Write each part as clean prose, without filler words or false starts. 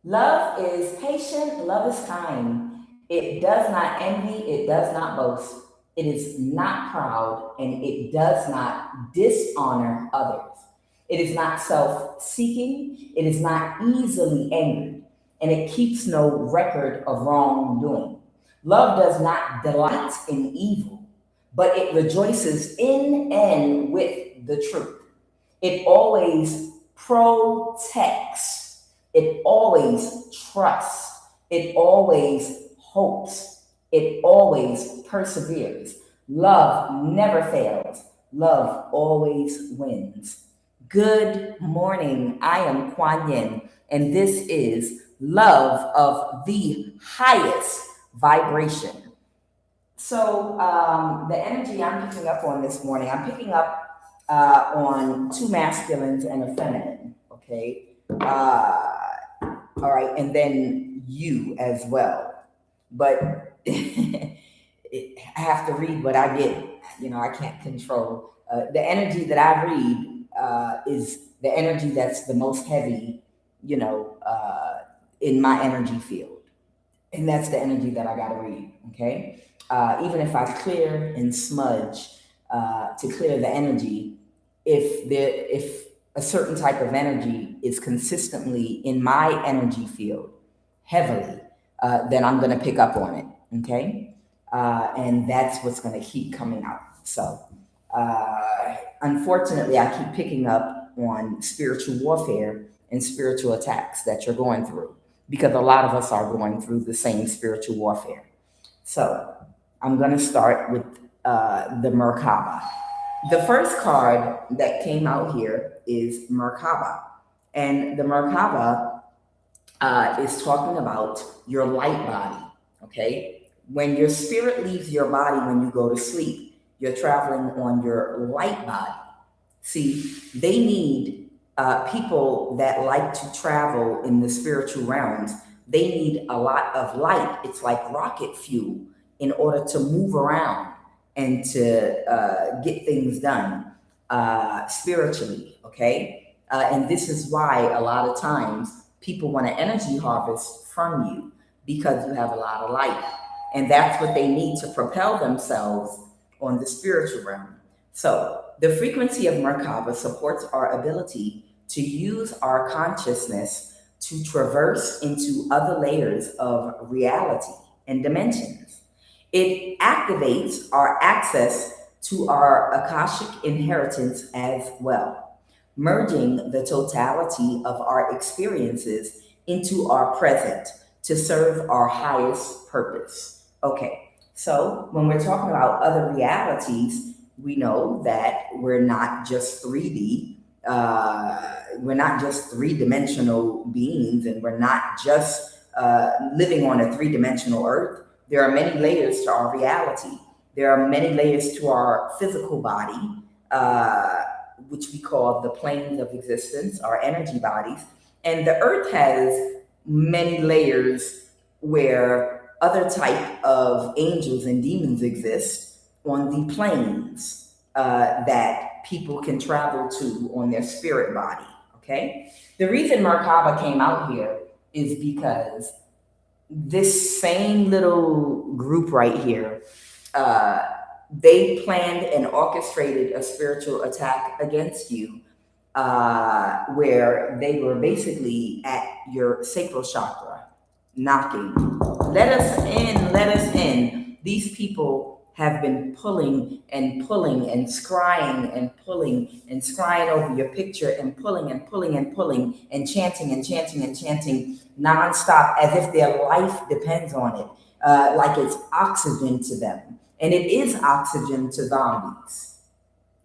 Love is patient, love is kind. It does not envy, it does not boast. It is not proud, and it does not dishonor others. It is not self seeking, it is not easily angered, and it keeps no record of wrongdoing. Love does not delight in evil, but it rejoices in and with the truth. It always protects. It always trusts. It always hopes. It always perseveres. Love never fails. Love always wins. Good morning. I am QUAN, and this is love of the highest vibration. So, the energy I'm picking up on this morning, I'm picking up on two masculines and a feminine. Okay. All right. And then you as well. But I have to read what I get. I can't control. The energy that I read is the energy that's the most heavy, in my energy field. And that's the energy that I got to read. Okay. Even if I clear and smudge to clear the energy, if a certain type of energy is consistently in my energy field heavily, then I'm going to pick up on it. Okay. And that's what's going to keep coming out. So, unfortunately, I keep picking up on spiritual warfare and spiritual attacks that you're going through, because a lot of us are going through the same spiritual warfare. So I'm going to start with the Merkaba. The first card that came out here is Merkaba. And the Merkaba is talking about your light body, okay? When your spirit leaves your body when you go to sleep, you're traveling on your light body. See, they need people that like to travel in the spiritual realms. They need a lot of light. It's like rocket fuel in order to move around and to get things done spiritually, okay? And this is why a lot of times people want to energy harvest from you, because you have a lot of light. And that's what they need to propel themselves on the spiritual realm. So the frequency of Merkaba supports our ability to use our consciousness to traverse into other layers of reality and dimensions. It activates our access to our Akashic inheritance as well, merging the totality of our experiences into our present to serve our highest purpose. Okay, so when we're talking about other realities, we know that we're not just 3D. We're not just three-dimensional beings, and we're not just living on a three-dimensional earth. There are many layers to our reality. There are many layers to our physical body, which we call the planes of existence, our energy bodies. And the earth has many layers where other type of angels and demons exist on the planes that people can travel to on their spirit body, okay? The reason Merkaba came out here is because this same little group right here, they planned and orchestrated a spiritual attack against you, where they were basically at your sacral chakra, knocking. Let us in, let us in. These people have been pulling and pulling and scrying and pulling and scrying over your picture and pulling and pulling and pulling and chanting and chanting and chanting nonstop, as if their life depends on it, like it's oxygen to them. And it is oxygen to zombies.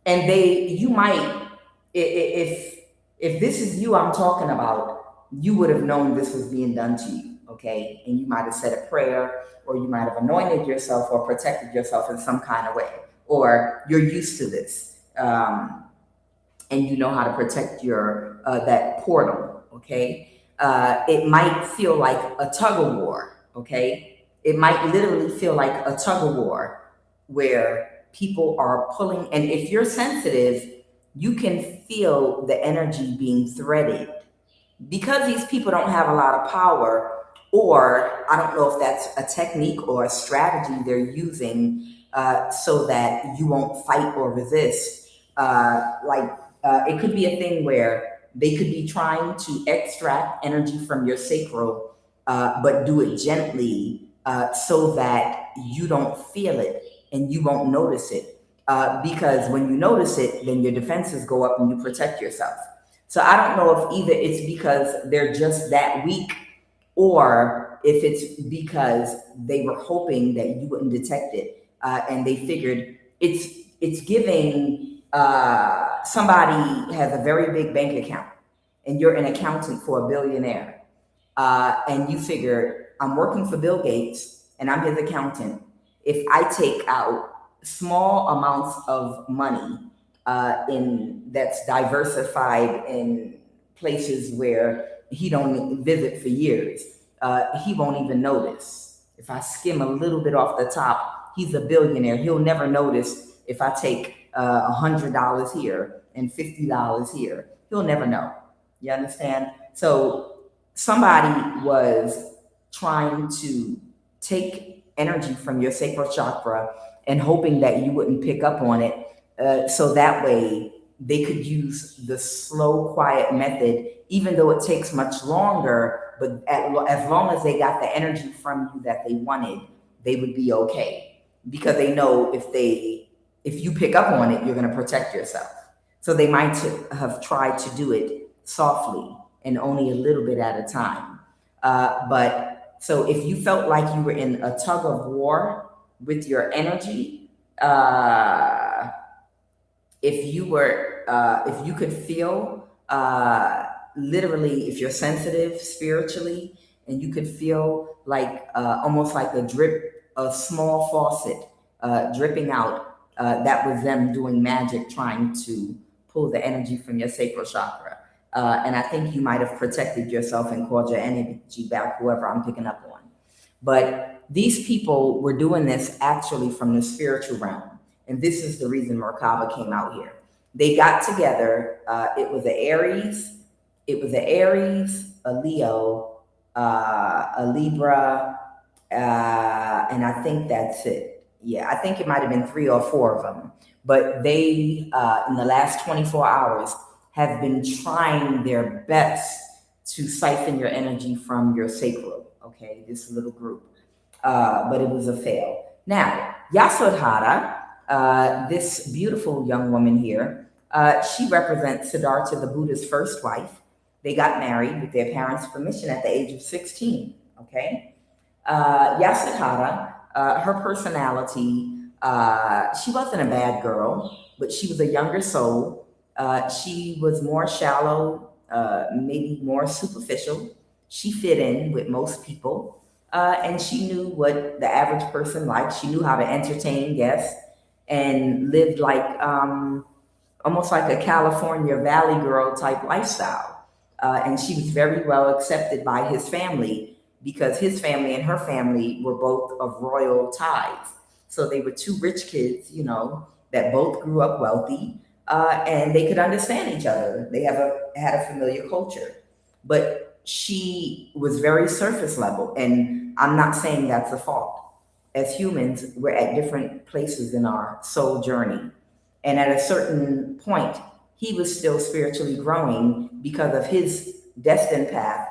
And you might, if this is you I'm talking about, you would have known this was being done to you, okay? And you might have said a prayer, or you might have anointed yourself or protected yourself in some kind of way, or you're used to this, and you know how to protect your that portal, okay? It might feel like a tug of war, okay? It might literally feel like a tug of war where people are pulling, and if you're sensitive, you can feel the energy being threaded. because these people don't have a lot of power, or I don't know if that's a technique or a strategy they're using so that you won't fight or resist. It could be a thing where they could be trying to extract energy from your sacral, but do it gently so that you don't feel it and you won't notice it. Because when you notice it, then your defenses go up and you protect yourself. So I don't know if either it's because they're just that weak, or if it's because they were hoping that you wouldn't detect it, and they figured it's giving somebody has a very big bank account, and you're an accountant for a billionaire, and you figure I'm working for Bill Gates and I'm his accountant. If I take out small amounts of money in that's diversified in places where he don't visit for years, he won't even notice. If I skim a little bit off the top, he's a billionaire. He'll never notice if I take $100 here and $50 here. He'll never know. You understand? So somebody was trying to take energy from your sacral chakra and hoping that you wouldn't pick up on it, so that way they could use the slow, quiet method, even though it takes much longer. But as long as they got the energy from you that they wanted, they would be okay, because they know if you pick up on it, you're going to protect yourself. So they might have tried to do it softly and only a little bit at a time. But so if you felt like you were in a tug of war with your energy, if you could feel, literally, if you're sensitive spiritually, and you could feel like almost like a small faucet dripping out, that was them doing magic, trying to pull the energy from your sacral chakra. And I think you might have protected yourself and called your energy back, whoever I'm picking up on. But these people were doing this actually from the spiritual realm. And this is the reason Merkaba came out here. They got together. It was an Aries, a Leo, a Libra, and I think that's it. Yeah, I think it might have been 3 or 4 of them. But they, in the last 24 hours, have been trying their best to siphon your energy from your sacral. Okay, this little group. But it was a fail. Now, Yasodhara, this beautiful young woman here, she represents Siddhartha, the Buddha's first wife. They got married with their parents' permission at the age of 16. Okay, Yasodhara, her personality, she wasn't a bad girl, but she was a younger soul. She was more shallow, maybe more superficial. She fit in with most people, and she knew what the average person liked. She knew how to entertain guests and lived like almost like a California Valley girl type lifestyle. And she was very well accepted by his family, because his family and her family were both of royal ties. So they were 2 rich kids, that both grew up wealthy, and they could understand each other. They had a familiar culture. But she was very surface level, and I'm not saying that's a fault. As humans, we're at different places in our soul journey. And at a certain point, he was still spiritually growing because of his destined path,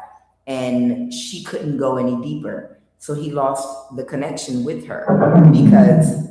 and she couldn't go any deeper. So he lost the connection with her because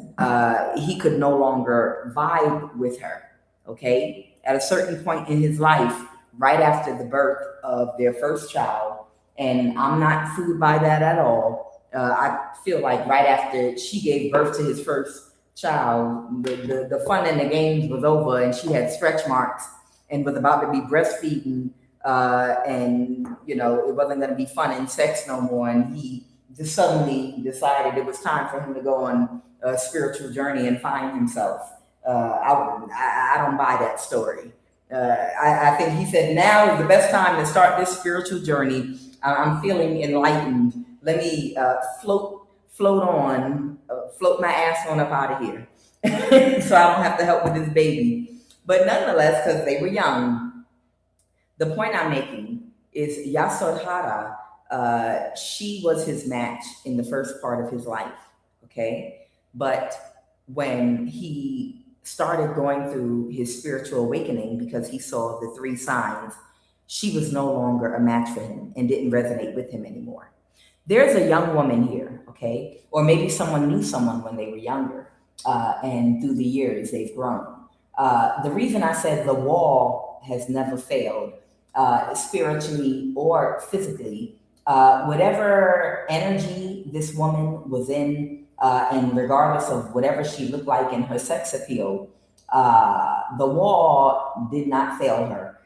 he could no longer vibe with her. Okay? At a certain point in his life, right after the birth of their first child, and I'm not fooled by that at all. I feel like right after she gave birth to his first child, the fun and the games was over, and she had stretch marks and was about to be breastfeeding, and it wasn't going to be fun and sex no more. And he just suddenly decided it was time for him to go on a spiritual journey and find himself. I don't buy that story. I think he said, now is the best time to start this spiritual journey. I'm feeling enlightened. Let me float my ass on up out of here, so I don't have to help with this baby. But nonetheless, because they were young, the point I'm making is Yasodhara. She was his match in the first part of his life, okay? But when he started going through his spiritual awakening, because he saw the three signs, she was no longer a match for him and didn't resonate with him anymore. There's a young woman here, okay? Or maybe someone knew someone when they were younger, and through the years they've grown. The reason I said the wall has never failed, spiritually or physically, whatever energy this woman was in, and regardless of whatever she looked like in her sex appeal, the wall did not fail her.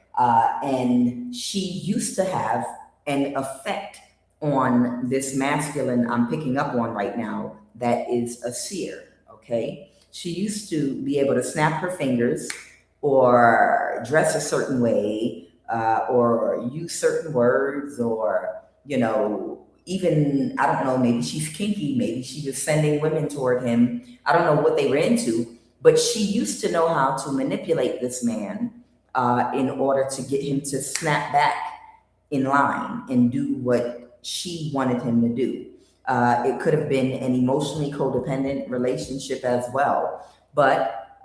And she used to have an effect on this masculine I'm picking up on right now that is a seer, okay? She used to be able to snap her fingers or dress a certain way, or use certain words, or, even, I don't know, maybe she's kinky, maybe she was sending women toward him. I don't know what they were into, but she used to know how to manipulate this man, in order to get him to snap back in line and do what she wanted him to do. It could have been an emotionally codependent relationship as well, but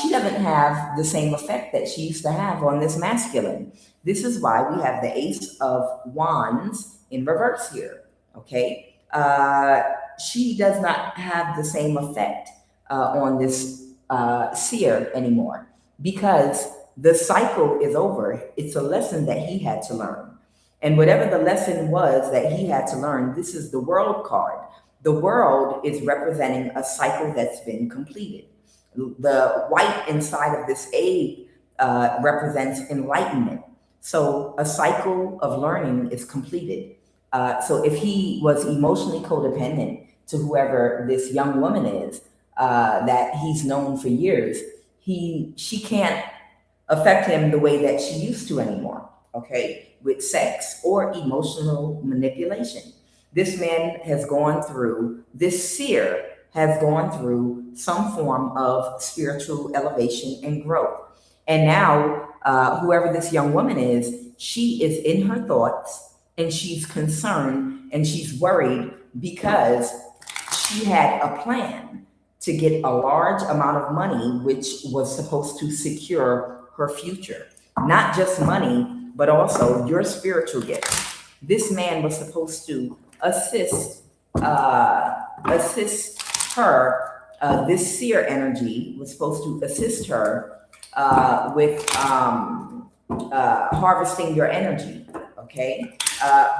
she doesn't have the same effect that she used to have on this masculine. This is why we have the Ace of Wands in reverse here, okay? She does not have the same effect on this seer anymore, because the cycle is over. It's a lesson that he had to learn. And whatever the lesson was that he had to learn, this is the world card. The world is representing a cycle that's been completed. The white inside of this A represents enlightenment. So a cycle of learning is completed. So if he was emotionally codependent to whoever this young woman is, that he's known for years, she can't affect him the way that she used to anymore, okay, with sex or emotional manipulation. This man has gone through, this seer has gone through some form of spiritual elevation and growth. And now, whoever this young woman is, she is in her thoughts, and she's concerned and she's worried because she had a plan to get a large amount of money, which was supposed to secure her future. Not just money, but also your spiritual gifts. This man was supposed to assist her. This seer energy was supposed to assist her with harvesting your energy, okay?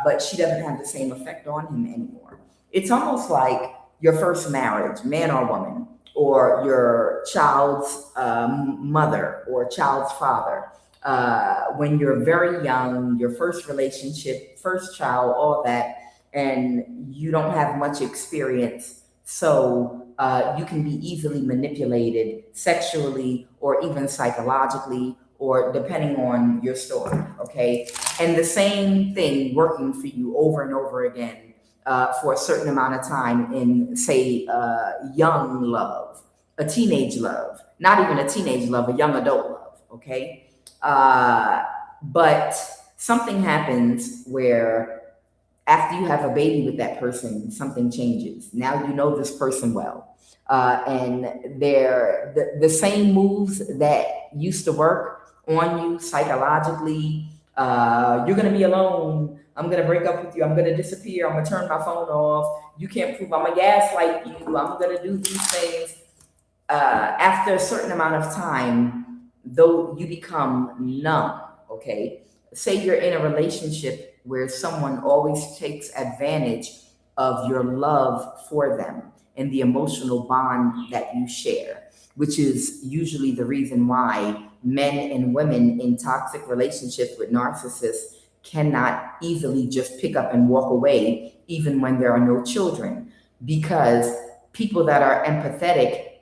But she doesn't have the same effect on him anymore. It's almost like your first marriage, man or woman, or your child's mother or child's father. When you're very young, your first relationship, first child, all that, and you don't have much experience. So you can be easily manipulated sexually or even psychologically, or depending on your story, okay? And the same thing working for you over and over again for a certain amount of time in, say, young love, a teenage love, not even a teenage love, a young adult love, okay? But something happens where after you have a baby with that person, something changes. Now you know this person well. And they're the same moves that used to work on you psychologically. You're going to be alone. I'm going to break up with you. I'm going to disappear. I'm going to turn my phone off. You can't prove I'm going to gaslight you. I'm going to do these things. After a certain amount of time, though, you become numb, okay? Say you're in a relationship where someone always takes advantage of your love for them and the emotional bond that you share, which is usually the reason why men and women in toxic relationships with narcissists cannot easily just pick up and walk away, even when there are no children, because people that are empathetic,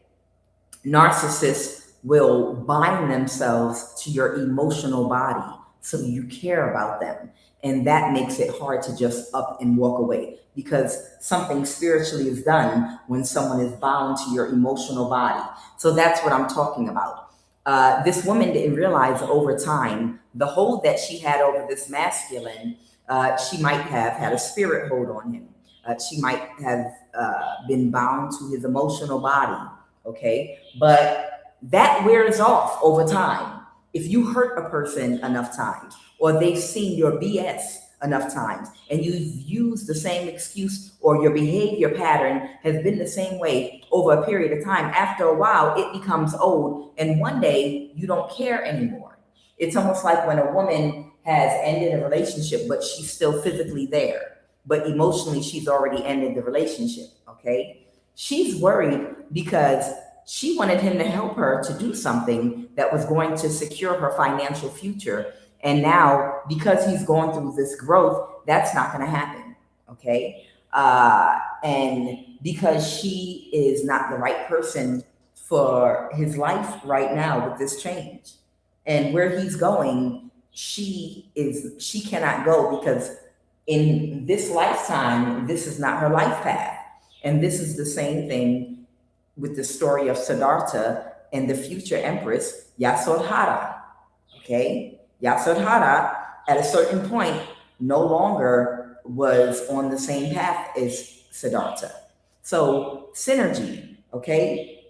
narcissists will bind themselves to your emotional body, so you care about them. And that makes it hard to just up and walk away, because something spiritually is done when someone is bound to your emotional body. So that's what I'm talking about. This woman didn't realize over time the hold that she had over this masculine. She might have had a spirit hold on him. She might have been bound to his emotional body. Okay, but that wears off over time. If you hurt a person enough times, or they've seen your BS enough times, and you've used the same excuse, or your behavior pattern has been the same way over a period of time, after a while it becomes old, and one day you don't care anymore. It's almost like when a woman has ended a relationship but she's still physically there, but emotionally she's already ended the relationship. Okay, she's worried because she wanted him to help her to do something that was going to secure her financial future. And now, because he's going through this growth, that's not going to happen. Okay. And because she is not the right person for his life right now with this change, and where he's going, she cannot go, because in this lifetime, this is not her life path. And this is the same thing with the story of Siddhartha and the future empress Yasodhara. Okay, Yasodhara at a certain point no longer was on the same path as Siddhartha. So synergy, okay,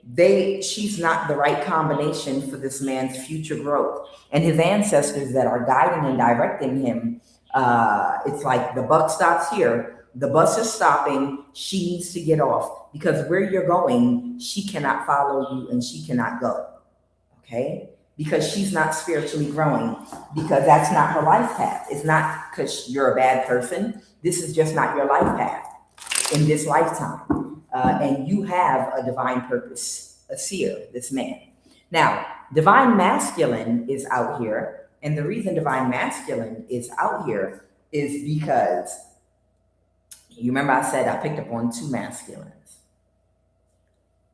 she's not the right combination for this man's future growth. And his ancestors that are guiding and directing him, it's like the buck stops here. The bus is stopping. She needs to get off, because where you're going, she cannot follow you and she cannot go. Okay? Because she's not spiritually growing, because that's not her life path. It's not because you're a bad person. This is just not your life path in this lifetime. And you have a divine purpose, a seer, this man. Now, divine masculine is out here. And the reason divine masculine is out here is because, you remember I said I picked up on two masculines.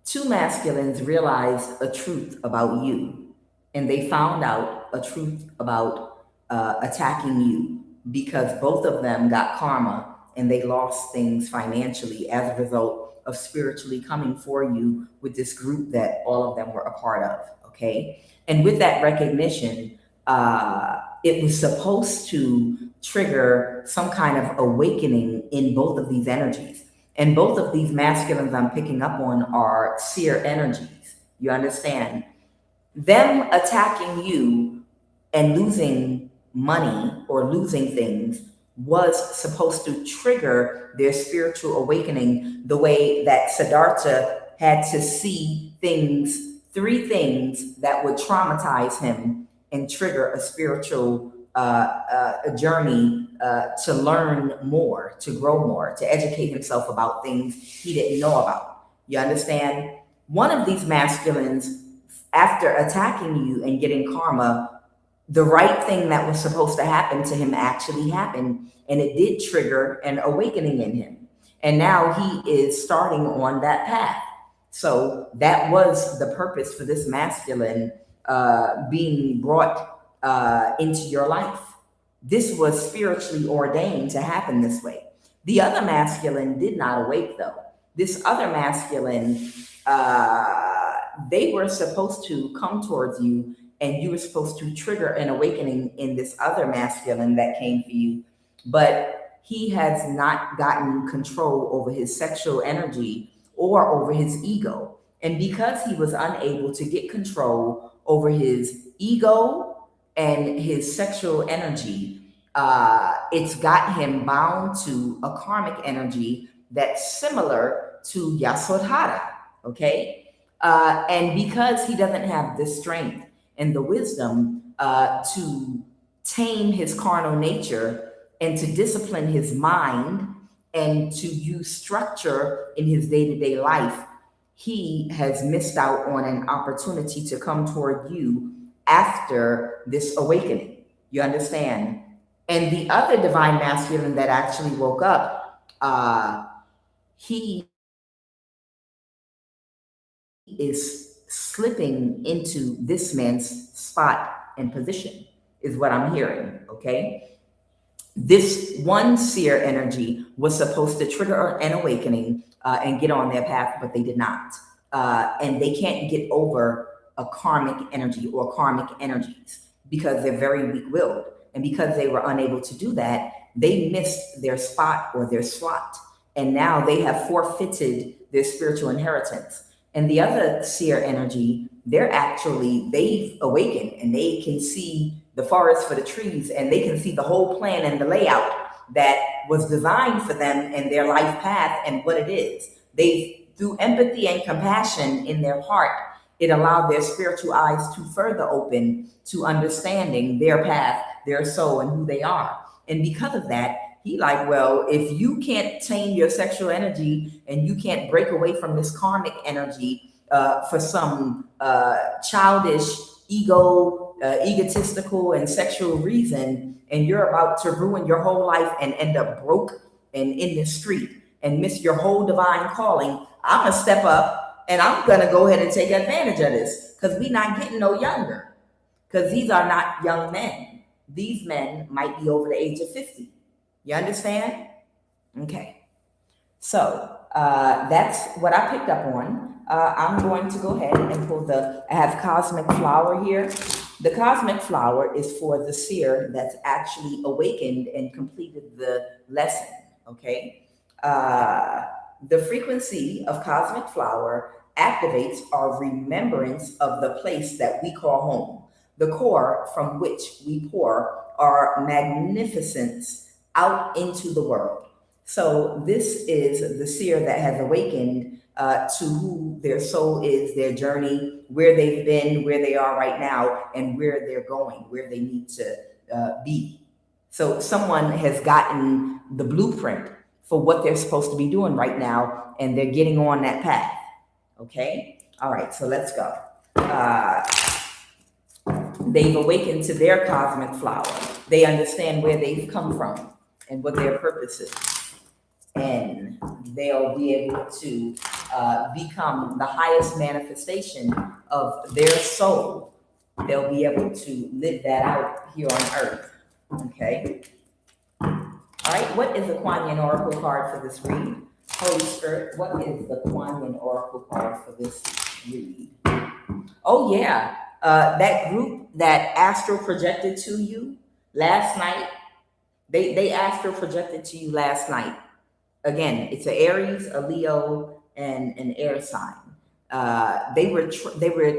Two masculines realized a truth about you, and they found out a truth about attacking you, because both of them got karma and they lost things financially as a result of spiritually coming for you with this group that all of them were a part of. Okay. And with that recognition, it was supposed to trigger some kind of awakening in both of these energies. And both of these masculines I'm picking up on are seer energies. You understand? Them attacking you and losing money or losing things was supposed to trigger their spiritual awakening, the way that Siddhartha had to see things, three things that would traumatize him and trigger a spiritual a journey to learn more, to grow more, to educate himself about things he didn't know about. You understand? One of these masculines, after attacking you and getting karma, the right thing that was supposed to happen to him actually happened, and it did trigger an awakening in him. And now he is starting on that path. So that was the purpose for this masculine being brought into your life. This was spiritually ordained to happen this way. The other masculine did not awake, though. This other masculine, they were supposed to come towards you, and you were supposed to trigger an awakening in this other masculine that came for you. But he has not gotten control over his sexual energy or over his ego. And because he was unable to get control over his ego and his sexual energy, it's got him bound to a karmic energy that's similar to Yasodhara, okay? And because he doesn't have the strength and the wisdom to tame his carnal nature and to discipline his mind and to use structure in his day-to-day life, he has missed out on an opportunity to come toward you after this awakening. You understand? And the other divine masculine that actually woke up, he is slipping into this man's spot and position, is what I'm hearing, okay? This one seer energy was supposed to trigger an awakening and get on their path, but they did not. And they can't get over a karmic energy or karmic energies because they're very weak-willed. And because they were unable to do that, they missed their spot or their slot. And now they have forfeited their spiritual inheritance. And the other seer energy, they've awakened and they can see the forest for the trees, and they can see the whole plan and the layout that was designed for them and their life path and what it is. They, through empathy and compassion in their heart, it allowed their spiritual eyes to further open to understanding their path, their soul, and who they are. And because of that, he like, well, if you can't tame your sexual energy and you can't break away from this karmic energy for some childish, egotistical and sexual reason, and you're about to ruin your whole life and end up broke and in the street and miss your whole divine calling, I'm gonna step up and I'm gonna go ahead and take advantage of this, because we're not getting no younger, because these are not young men. These men might be over the age of 50. You understand? Okay. So that's what I picked up on. I'm going to go ahead and pull I have Cosmic Flower here. The Cosmic Flower is for the seer that's actually awakened and completed the lesson, okay? The frequency of Cosmic Flower activates our remembrance of the place that we call home, the core from which we pour our magnificence out into the world. So this is the seer that has awakened to who their soul is, their journey, where they've been, where they are right now, and where they're going, where they need to be. So someone has gotten the blueprint for what they're supposed to be doing right now, and they're getting on that path. Okay? All right, so let's go. They've awakened to their cosmic flower. They understand where they've come from and what their purpose is. And they'll be able to become the highest manifestation of their soul. They'll be able to live that out here on earth. Okay? All right, what is the QUAN Oracle card for this read? Holy Spirit, what is the QUAN Oracle card for this read? Oh, yeah. That group that astral projected to you last night, they astral projected to you last night. Again, it's an Aries, a Leo, and an air sign. They were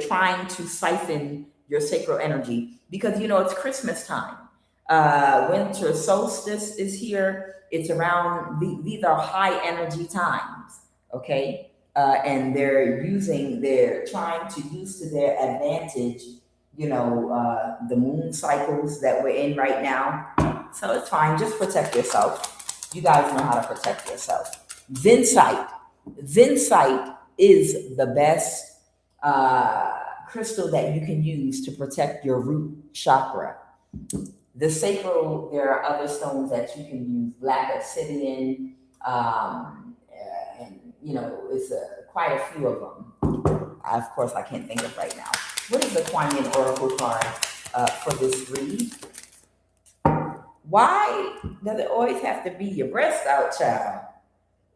trying to siphon your sacral energy because, you know, it's Christmas time. Winter solstice is here. It's around, these are high energy times, okay? And they're trying to use to their advantage, you know, the moon cycles that we're in right now. So it's fine, just protect yourself. You guys know how to protect yourself. Zinsite is the best crystal that you can use to protect your root chakra. The sacral, there are other stones that you can use, black obsidian, and you know, it's quite a few of them. Of course, I can't think of right now. What is the QUAN Oracle card for this read? Why does it always have to be your breast out, child?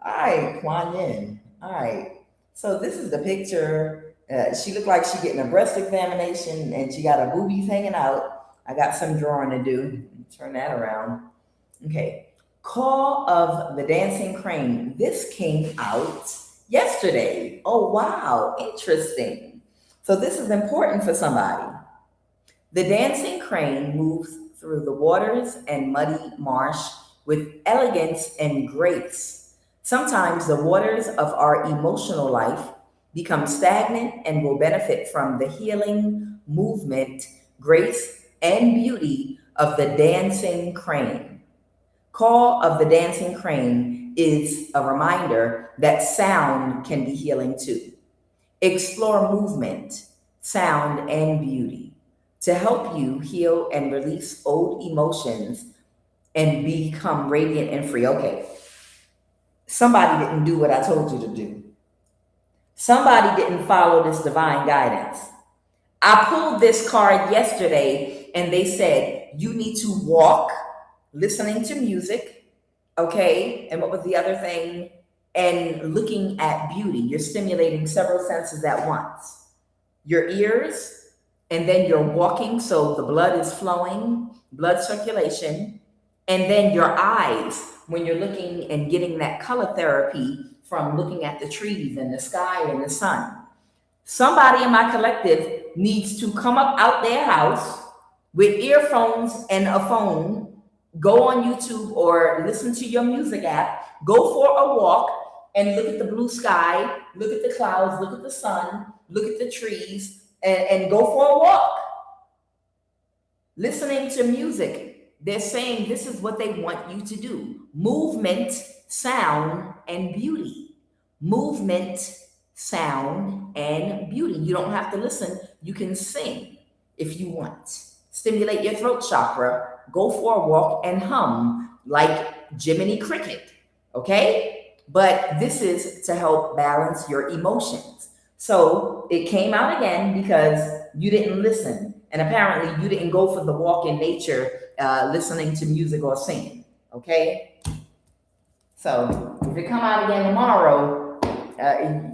All right, QUAN Yin. All right. So this is the picture. She looked like she's getting a breast examination and she got her boobies hanging out. I got some drawing to do. Turn that around. Okay. Call of the Dancing Crane. This came out yesterday. Oh, wow. Interesting. So this is important for somebody. The dancing crane moves through the waters and muddy marsh with elegance and grace. Sometimes the waters of our emotional life become stagnant and will benefit from the healing movement, grace, and beauty of the dancing crane. Call of the Dancing Crane is a reminder that sound can be healing too. Explore movement, sound, and beauty to help you heal and release old emotions and become radiant and free. Okay, somebody didn't do what I told you to do. Somebody didn't follow this divine guidance. I pulled this card yesterday and they said, you need to walk, listening to music, okay? And what was the other thing? And looking at beauty. You're stimulating several senses at once. your ears, and then you're walking, so the blood is flowing, blood circulation, and then your eyes, when you're looking and getting that color therapy from looking at the trees and the sky and the sun. Somebody in my collective needs to come up out their house with earphones and a phone, go on YouTube or listen to your music app, go for a walk and look at the blue sky, look at the clouds, look at the sun, look at the trees, and go for a walk. Listening to music, they're saying this is what they want you to do. Movement, sound, and beauty. Movement, sound, and beauty. You don't have to listen. You can sing if you want. Stimulate your throat chakra. Go for a walk and hum like Jiminy Cricket. Okay? But this is to help balance your emotions. So it came out again because you didn't listen. And apparently you didn't go for the walk in nature, listening to music or singing. Okay? So if it come out again tomorrow,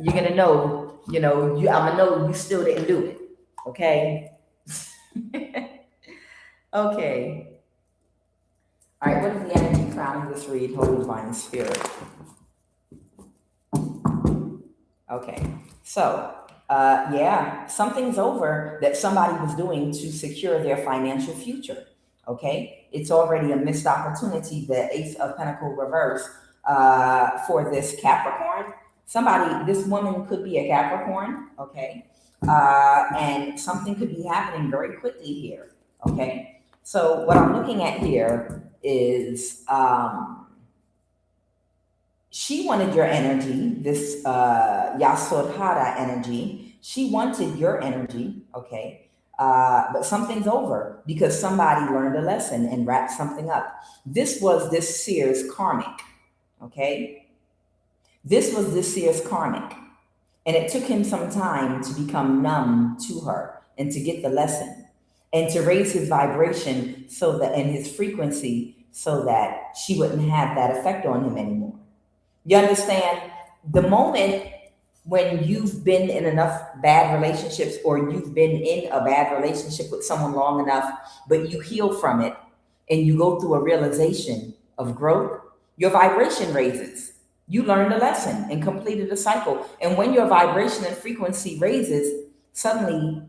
you're gonna know, I'm gonna know you still didn't do it. Okay? Okay. All right, what is the energy crowning this read? Holy Divine Spirit. Okay, so something's over that somebody was doing to secure their financial future. Okay, it's already a missed opportunity. The Ace of Pentacles reverse for this Capricorn. This woman could be a Capricorn. Okay, and something could be happening very quickly here. Okay, so what I'm looking at here is she wanted your energy, this Yasodhara energy. She wanted your energy, okay? But something's over because somebody learned a lesson and wrapped something up. This was this seer's karmic, okay? This was this seer's karmic. And it took him some time to become numb to her and to get the lesson and to raise his vibration and his frequency so that she wouldn't have that effect on him anymore. You understand? The moment when you've been in enough bad relationships or you've been in a bad relationship with someone long enough, but you heal from it and you go through a realization of growth, your vibration raises. You learned a lesson and completed a cycle. And when your vibration and frequency raises, suddenly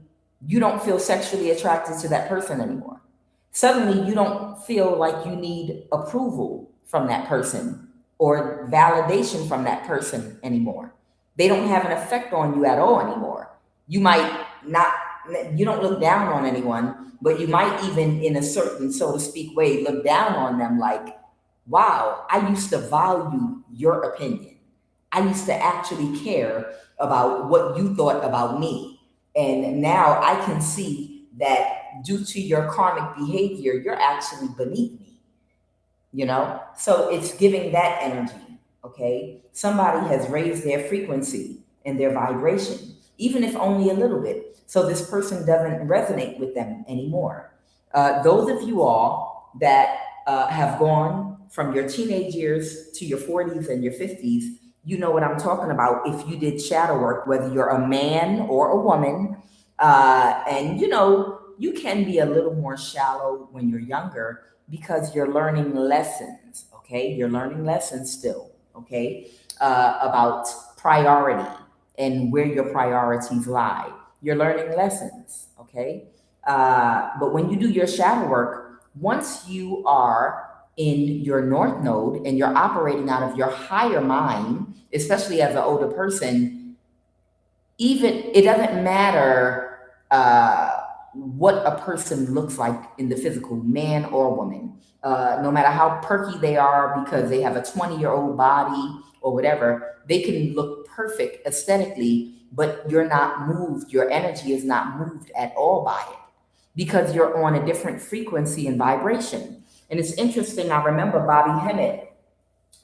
you don't feel sexually attracted to that person anymore. Suddenly you don't feel like you need approval from that person or validation from that person anymore. They don't have an effect on you at all anymore. You don't look down on anyone, but you might even in a certain, so to speak, way, look down on them like, wow, I used to value your opinion. I used to actually care about what you thought about me. And now I can see that due to your karmic behavior, you're actually beneath me. So it's giving that energy. Okay, somebody has raised their frequency and their vibration, even if only a little bit, so this person doesn't resonate with them anymore. Those of you all that have gone from your teenage years to your 40s and your 50s, you know what I'm talking about if you did shadow work, whether you're a man or a woman. And you can be a little more shallow when you're younger because you're learning lessons, okay? You're learning lessons still, okay? About priority and where your priorities lie. You're learning lessons, okay? But when you do your shadow work, once you are in your North Node and you're operating out of your higher mind, especially as an older person, it doesn't matter what a person looks like in the physical, man or woman, no matter how perky they are because they have a 20-year-old body or whatever, they can look perfect aesthetically, but you're not moved. Your energy is not moved at all by it because you're on a different frequency and vibration. And it's interesting. I remember Bobby Hemmett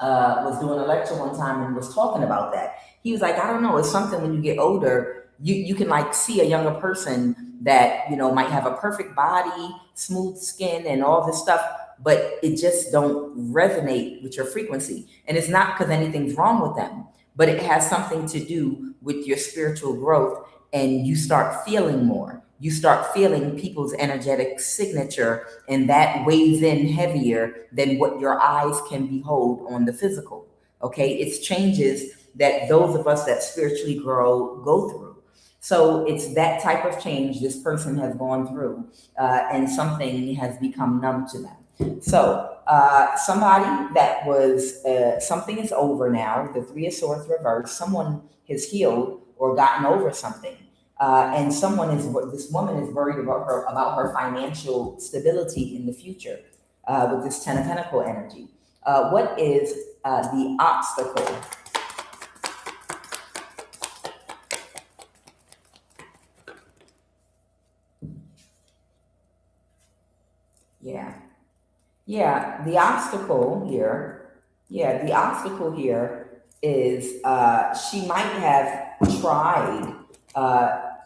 was doing a lecture one time and was talking about that. He was like, I don't know, it's something when you get older, you can like see a younger person that, might have a perfect body, smooth skin and all this stuff, but it just don't resonate with your frequency. And it's not because anything's wrong with them, but it has something to do with your spiritual growth and you start feeling more. You start feeling people's energetic signature, and that weighs in heavier than what your eyes can behold on the physical. Okay, it's changes that those of us that spiritually grow go through. So it's that type of change this person has gone through, and something has become numb to them. So somebody that was, something is over now, the Three of Swords reversed, someone has healed or gotten over something. And this woman is worried about her financial stability in the future with this Ten of Pentacles energy. What is the obstacle? Yeah. Yeah, the obstacle here, yeah, the obstacle here is she might have tried,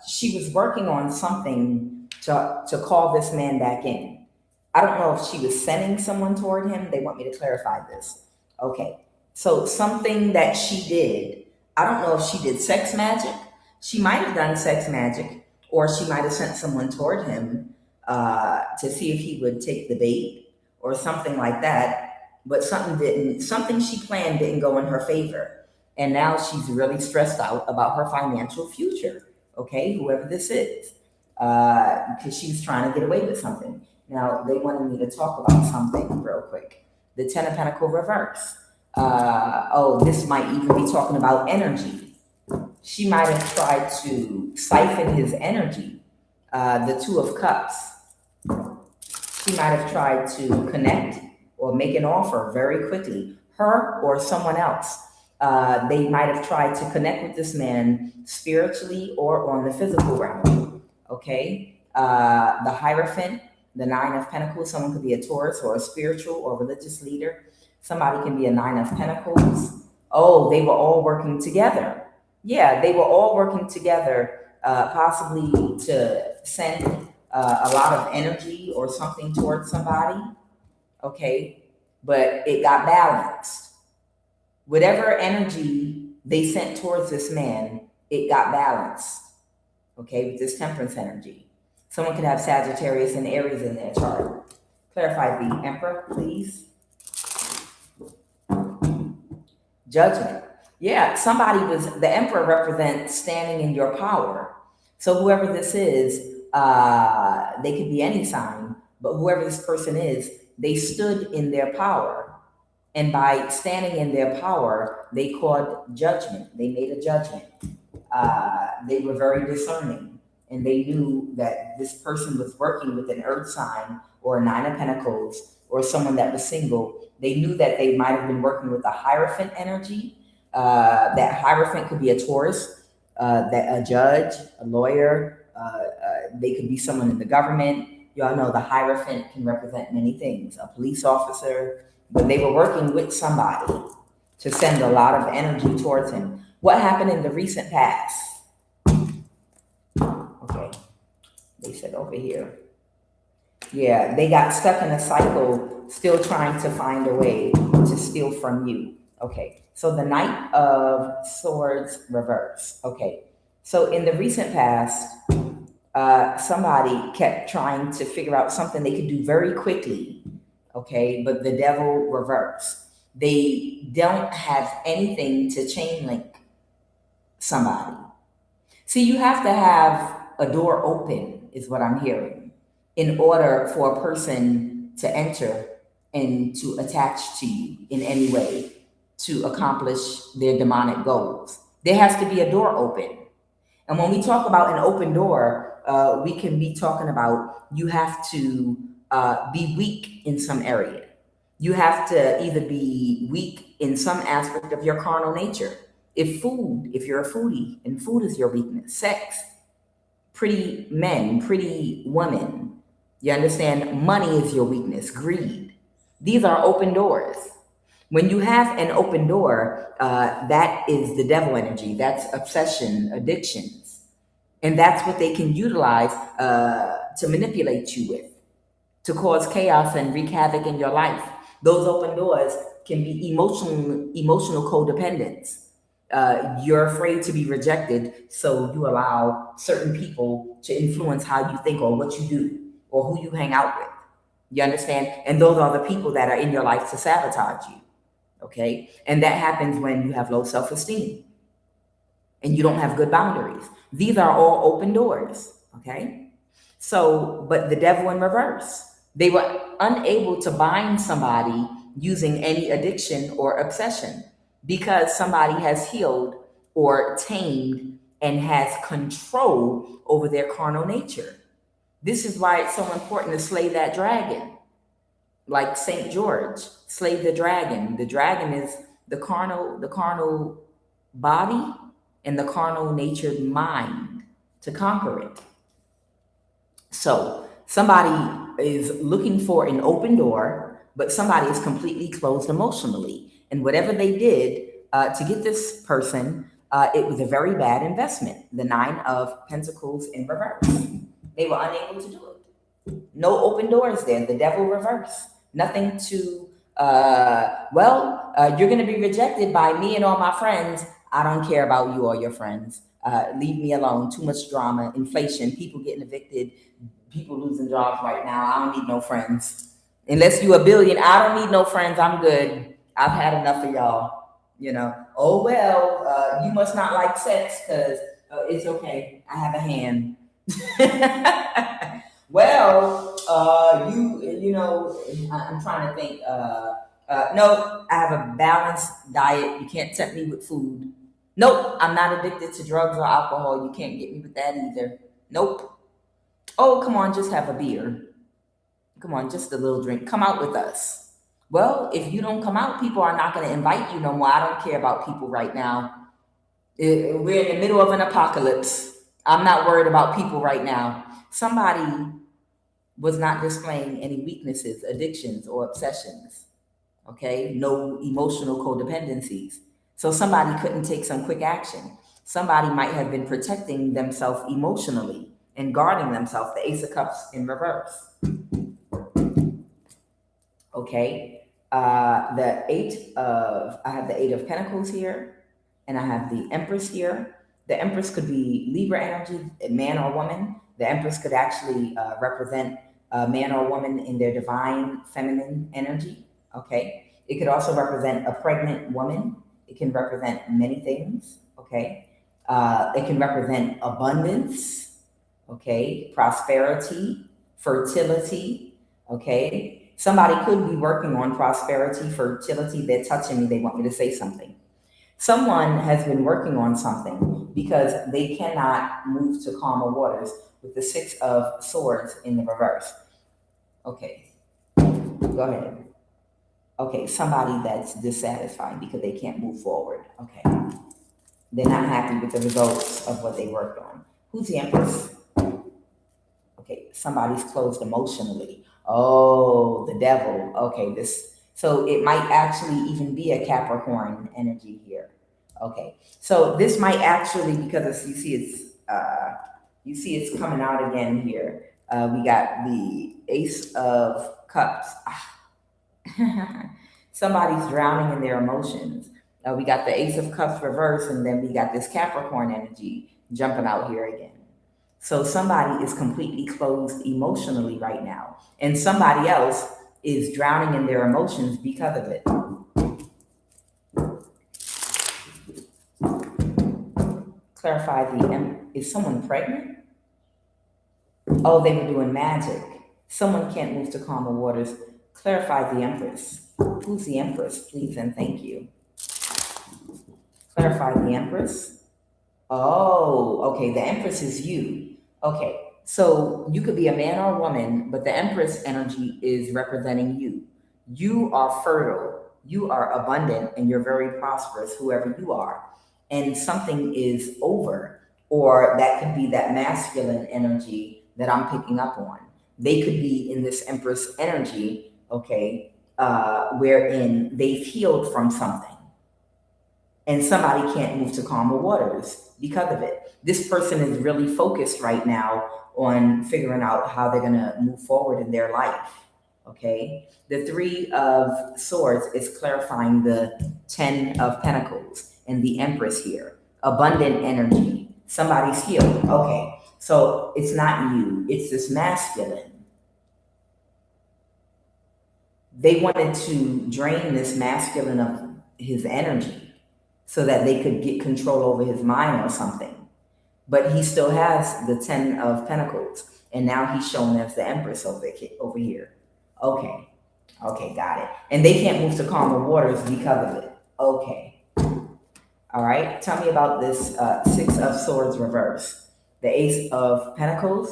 she was working on something to call this man back in. I don't know if she was sending someone toward him. They want me to clarify this. Okay, so something that she did, I don't know if she did sex magic. She might have done sex magic, or she might have sent someone toward him to see if he would take the bait or something like that. But something she planned didn't go in her favor. And now she's really stressed out about her financial future. Okay, whoever this is, because she's trying to get away with something. Now, they wanted me to talk about something real quick. The Ten of Pentacles reverse. This might even be talking about energy. She might have tried to siphon his energy. The Two of Cups. She might have tried to connect or make an offer very quickly. Her or someone else. They might have tried to connect with this man spiritually or on the physical realm. Okay? The Hierophant, the Nine of Pentacles. Someone could be a Taurus or a spiritual or religious leader. Somebody can be a Nine of Pentacles. Oh, they were all working together. Yeah, they were all working together, possibly to send a lot of energy or something towards somebody. Okay, but it got balanced. Whatever energy they sent towards this man, it got balanced. Okay, with this Temperance energy. Someone could have Sagittarius and Aries in their chart. Clarify the Emperor, please. Judgment. Yeah, the Emperor represents standing in your power. So whoever this is, they could be any sign, but whoever this person is, they stood in their power. And by standing in their power, they called judgment. They made a judgment. They were very discerning. And they knew that this person was working with an earth sign or a Nine of Pentacles or someone that was single. They knew that they might have been working with a Hierophant energy. That Hierophant could be a Taurus, that a judge, a lawyer. They could be someone in the government. Y'all know the Hierophant can represent many things. A police officer. But they were working with somebody to send a lot of energy towards him. What happened in the recent past? Okay, they said over here. Yeah, they got stuck in a cycle, still trying to find a way to steal from you. Okay, so the Knight of Swords reverse. Okay, so in the recent past, somebody kept trying to figure out something they could do very quickly. Okay, but the Devil reverse. They don't have anything to chain link somebody. See, you have to have a door open, is what I'm hearing, in order for a person to enter and to attach to you in any way to accomplish their demonic goals. There has to be a door open. And when we talk about an open door, we can be talking about you have to be weak in some area. You have to either be weak in some aspect of your carnal nature. If you're a foodie and food is your weakness, sex, pretty men, pretty women, you understand, money is your weakness, greed. These are open doors. When you have an open door, that is the devil energy. That's obsession, addictions. And that's what they can utilize to manipulate you with, to cause chaos and wreak havoc in your life. Those open doors can be emotional codependence. You're afraid to be rejected, so you allow certain people to influence how you think or what you do or who you hang out with. You understand? And those are the people that are in your life to sabotage you. Okay? And that happens when you have low self esteem and you don't have good boundaries. These are all open doors. Okay? So, but the devil in reverse, they were unable to bind somebody using any addiction or obsession because somebody has healed or tamed and has control over their carnal nature. This is why it's so important to slay that dragon. Like Saint George, slay the dragon. The dragon is the carnal body and the carnal natured mind to conquer it. So somebody is looking for an open door, but somebody is completely closed emotionally. And whatever they did to get this person, it was a very bad investment. The Nine of Pentacles in reverse. They were unable to do it. No open doors there. The devil reverse. Nothing to, you're going to be rejected by me and all my friends. I don't care about you or your friends. Leave me alone. Too much drama, inflation, people getting evicted, people losing jobs right now. I don't need no friends. Unless you a billion, I don't need no friends. I'm good. I've had enough of y'all. You know, oh, well, you must not like sex because it's okay. I have a hand. Well, I'm trying to think. No, I have a balanced diet. You can't tempt me with food. Nope, I'm not addicted to drugs or alcohol. You can't get me with that either. Nope. Oh, come on, just have a beer. Come on, just a little drink. Come out with us. Well, if you don't come out, people are not going to invite you no more. I don't care about people right now. We're in the middle of an apocalypse. I'm not worried about people right now. Somebody was not displaying any weaknesses, addictions, or obsessions. Okay, no emotional codependencies. So somebody couldn't take some quick action. Somebody might have been protecting themselves emotionally and guarding themselves. The Ace of Cups in reverse. Okay, I have the Eight of Pentacles here, and I have the Empress here. The Empress could be Libra energy, man or woman. The Empress could actually represent a man or woman in their divine feminine energy. Okay, it could also represent a pregnant woman. It can represent many things. Okay, it can represent abundance. Okay, prosperity, fertility. Okay, somebody could be working on prosperity, fertility. They're touching me. They want me to say something. Someone has been working on something because they cannot move to calmer waters with the Six of Swords in the reverse. Okay, go ahead. Okay, somebody that's dissatisfied because they can't move forward. Okay, they're not happy with the results of what they worked on. Who's the Empress? Okay, somebody's closed emotionally. Oh, the devil. Okay, so it might actually even be a Capricorn energy here. Okay, so this might actually, because you see it's coming out again here. We got the Ace of Cups. Somebody's drowning in their emotions. We got the Ace of Cups reverse, and then we got this Capricorn energy jumping out here again. So somebody is completely closed emotionally right now, and somebody else is drowning in their emotions because of it. Clarify is someone pregnant? Oh, they were doing magic. Someone can't move to calmer waters. Clarify the Empress. Who's the Empress, please and thank you. Clarify the Empress. Oh, okay, the Empress is you. Okay, so you could be a man or a woman, but the Empress energy is representing you. You are fertile, you are abundant, and you're very prosperous, whoever you are. And something is over, or that could be that masculine energy that I'm picking up on. They could be in this Empress energy, okay, wherein they've healed from something. And somebody can't move to calmer waters because of it. This person is really focused right now on figuring out how they're going to move forward in their life. Okay. The Three of Swords is clarifying the 10 of Pentacles. and the Empress here. Abundant energy. Somebody's healed. Okay. So it's not you. It's this masculine. They wanted to drain this masculine of his energy so that they could get control over his mind or something. But he still has the 10 of Pentacles. And now he's shown as the Empress over here. Okay. Okay, got it. And they can't move to calmer waters because of it. Okay. All right. Tell me about this 6 of Swords reverse. The Ace of Pentacles.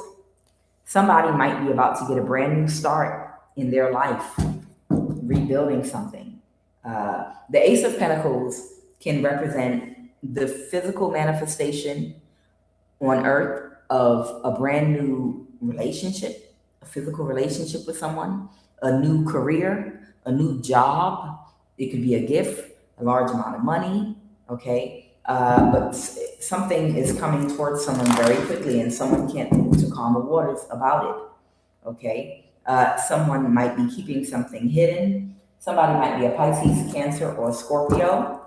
Somebody might be about to get a brand new start in their life, rebuilding something. The Ace of Pentacles can represent the physical manifestation on earth of a brand new relationship, a physical relationship with someone, a new career, a new job. It could be a gift, a large amount of money, okay? But something is coming towards someone very quickly and someone can't move to calmer waters about it, okay? Someone might be keeping something hidden. Somebody might be a Pisces, Cancer, or Scorpio,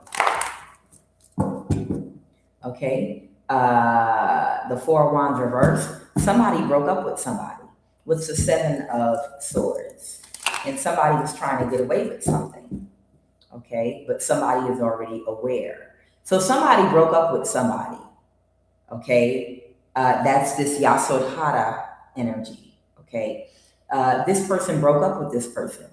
okay? The 4 of Wands reverse. Somebody broke up with somebody. What's the 7 of Swords? And somebody was trying to get away with something, okay? But somebody is already aware. So somebody broke up with somebody, okay? That's this Yasodhara energy, okay? This person broke up with this person,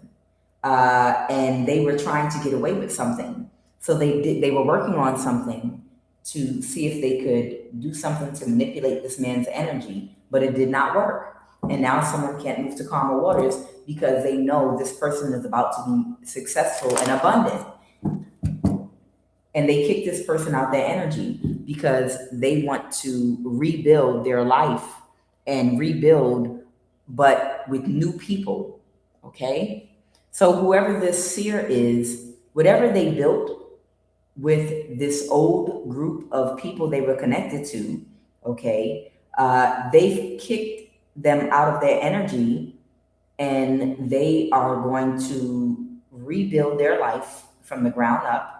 and they were trying to get away with something. So they were working on something to see if they could do something to manipulate this man's energy, but it did not work. And now someone can't move to calmer waters because they know this person is about to be successful and abundant. And they kick this person out their energy because they want to rebuild their life and rebuild, but with new people, okay? So whoever this seer is, whatever they built with this old group of people they were connected to, okay, they've kicked them out of their energy and they are going to rebuild their life from the ground up,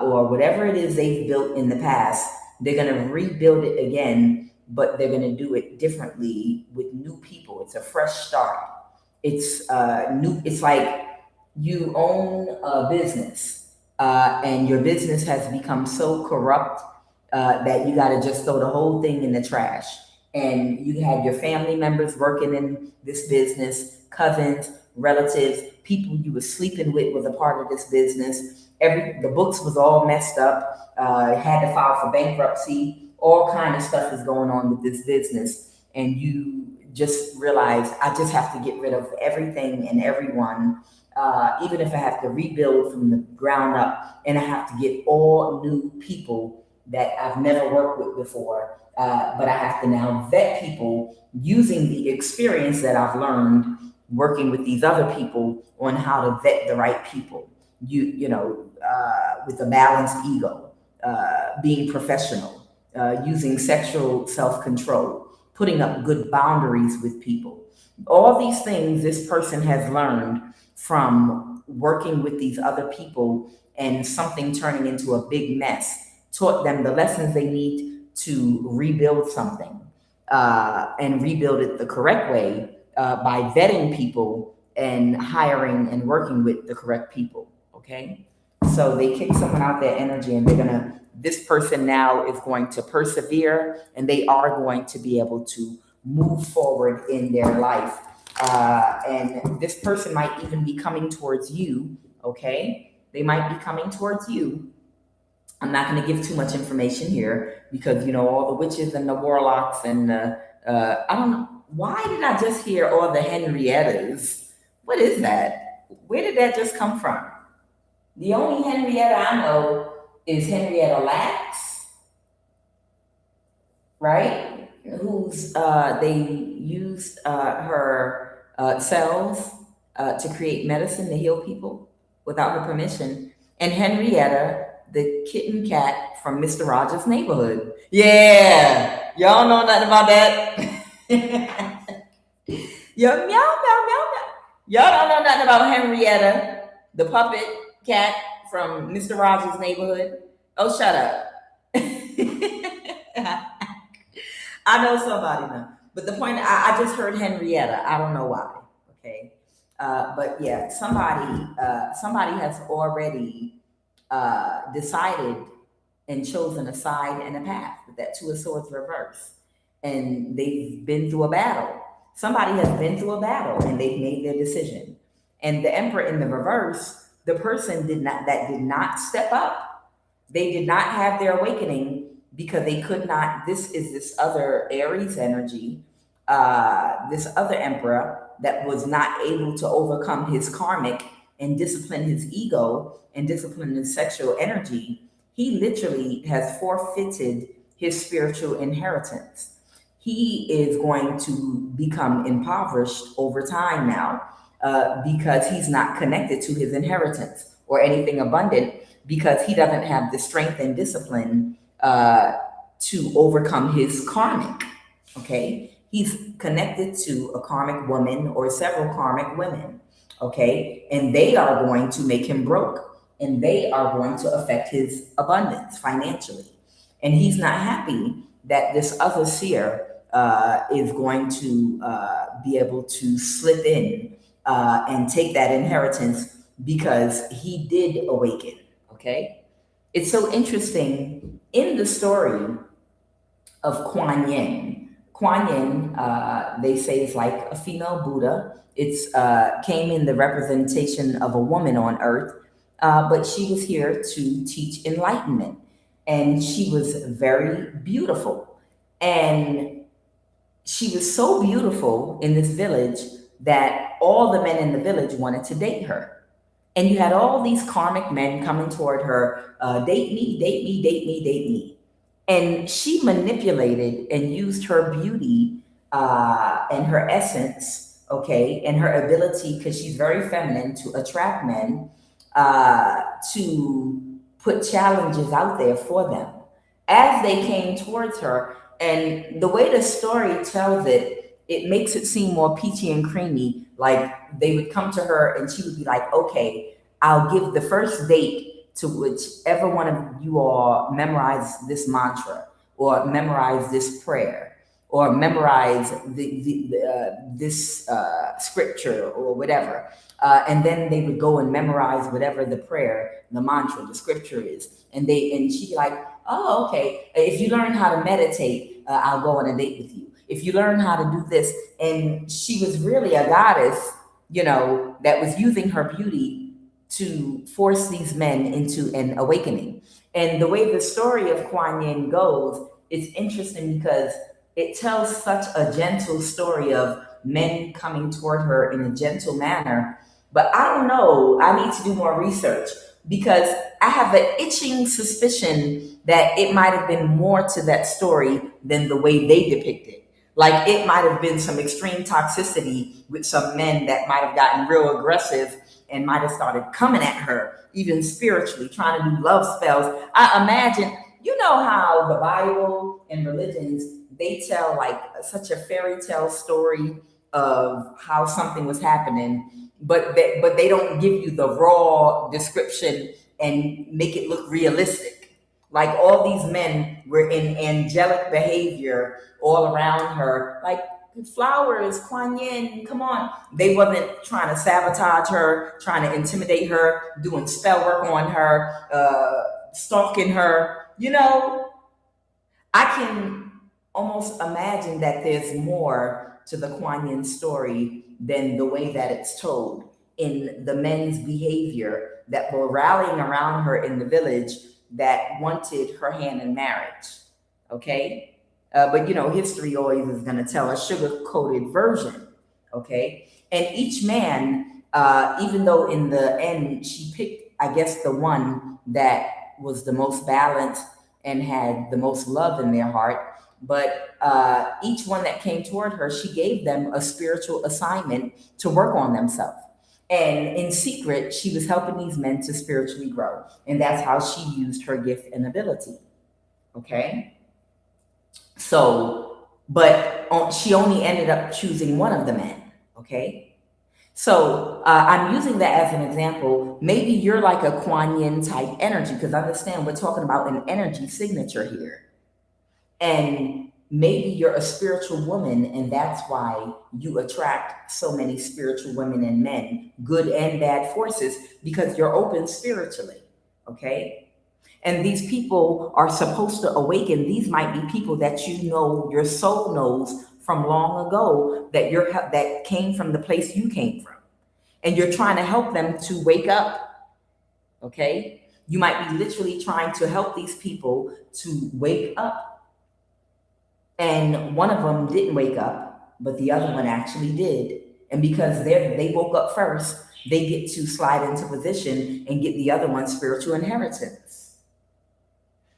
or whatever it is they've built in the past. They're going to rebuild it again, but they're going to do it differently with new people. It's a fresh start. It's new. It's like you own a business, and your business has become so corrupt that you got to just throw the whole thing in the trash. And you had your family members working in this business, cousins, relatives, people you were sleeping with was a part of this business. The books was all messed up. Had to file for bankruptcy. All kind of stuff is going on with this business, and you just realize I just have to get rid of everything and everyone, even if I have to rebuild from the ground up, and I have to get all new people that I've never worked with before. But I have to now vet people using the experience that I've learned working with these other people on how to vet the right people. With a balanced ego, being professional, using sexual self-control, putting up good boundaries with people. All these things this person has learned from working with these other people, and something turning into a big mess taught them the lessons they need to rebuild something, and rebuild it the correct way, by vetting people and hiring and working with the correct people, okay? So they kick someone out their energy, and this person now is going to persevere, and they are going to be able to move forward in their life. And this person might even be coming towards you, okay? They might be coming towards you. I'm not going to give too much information here because, all the witches and the warlocks and I don't know. Why did I just hear all the Henriettas? What is that? Where did that just come from? The only Henrietta I know is Henrietta Lacks, right? Who's they used her cells to create medicine to heal people without her permission. And Henrietta, the kitten cat from Mr. Rogers' Neighborhood. Yeah, y'all know nothing about that. Yo, meow, meow, meow, meow. Y'all don't know nothing about Henrietta, the puppet cat from Mr. Rogers' Neighborhood. Oh, shut up. I know somebody now. But the point, I just heard Henrietta. I don't know why. Okay. But yeah, somebody has already decided and chosen a side and a path with that Two of Swords reverse. And they've been through a battle. Somebody has been through a battle and they've made their decision. And the Emperor in the reverse, the person did not step up. They did not have their awakening because they could not. This is this other Aries energy, this other emperor that was not able to overcome his karmic and discipline his ego and discipline his sexual energy. He literally has forfeited his spiritual inheritance. He is going to become impoverished over time now because he's not connected to his inheritance or anything abundant because he doesn't have the strength and discipline to overcome his karmic. Okay, he's connected to a karmic woman or several karmic women. Okay, and they are going to make him broke, and they are going to affect his abundance financially. And he's not happy that this other seer is going to be able to slip in and take that inheritance because he did awaken. Okay, it's so interesting in the story of Kuan Yin. Kuan Yin, they say, is like a female Buddha. It's came in the representation of a woman on earth, but she was here to teach enlightenment, and she was very beautiful. And she was so beautiful in this village that all the men in the village wanted to date her. And you had all these karmic men coming toward her, date me, date me, date me, date me. And she manipulated and used her beauty and her essence, okay, and her ability, because she's very feminine, to attract men, to put challenges out there for them as they came towards her. And the way the story tells it, it makes it seem more peachy and creamy. Like they would come to her and she would be like, okay, I'll give the first date to whichever one of you all memorize this mantra or memorize this prayer or memorize this scripture or whatever. And then they would go and memorize whatever the prayer, the mantra, the scripture is. And she'd be like, oh, okay. If you learn how to meditate, I'll go on a date with you. If you learn how to do this. And she was really a goddess, that was using her beauty to force these men into an awakening. And the way the story of Kuan Yin goes, it's interesting because it tells such a gentle story of men coming toward her in a gentle manner. But I don't know, I need to do more research because I have an itching suspicion that it might have been more to that story than the way they depict it. Like it might have been some extreme toxicity with some men that might have gotten real aggressive and might have started coming at her, even spiritually, trying to do love spells. I imagine, how the Bible and religions, they tell like such a fairy tale story of how something was happening, but they don't give you the raw description and make it look realistic. Like all these men were in angelic behavior all around her, like flowers, Kuan Yin, come on. They wasn't trying to sabotage her, trying to intimidate her, doing spell work on her, stalking her. I can almost imagine that there's more to the Kuan Yin story than the way that it's told in the men's behavior that were rallying around her in the village that wanted her hand in marriage. Okay? But history always is going to tell a sugar-coated version. Okay? And each man, even though in the end she picked, I guess, the one that was the most balanced and had the most love in their heart, but each one that came toward her, she gave them a spiritual assignment to work on themselves. And in secret, she was helping these men to spiritually grow. And that's how she used her gift and ability. Okay? So, but she only ended up choosing one of the men. Okay? So I'm using that as an example. Maybe you're like a Kuan Yin type energy, because understand we're talking about an energy signature here. And maybe you're a spiritual woman, and that's why you attract so many spiritual women and men, good and bad forces, because you're open spiritually. Okay. And these people are supposed to awaken. These might be people that you know, your soul knows from long ago, that came from the place you came from, and you're trying to help them to wake up. Okay. You might be literally trying to help these people to wake up. And one of them didn't wake up, but the other one actually did. And because they woke up first, they get to slide into position and get the other one's spiritual inheritance.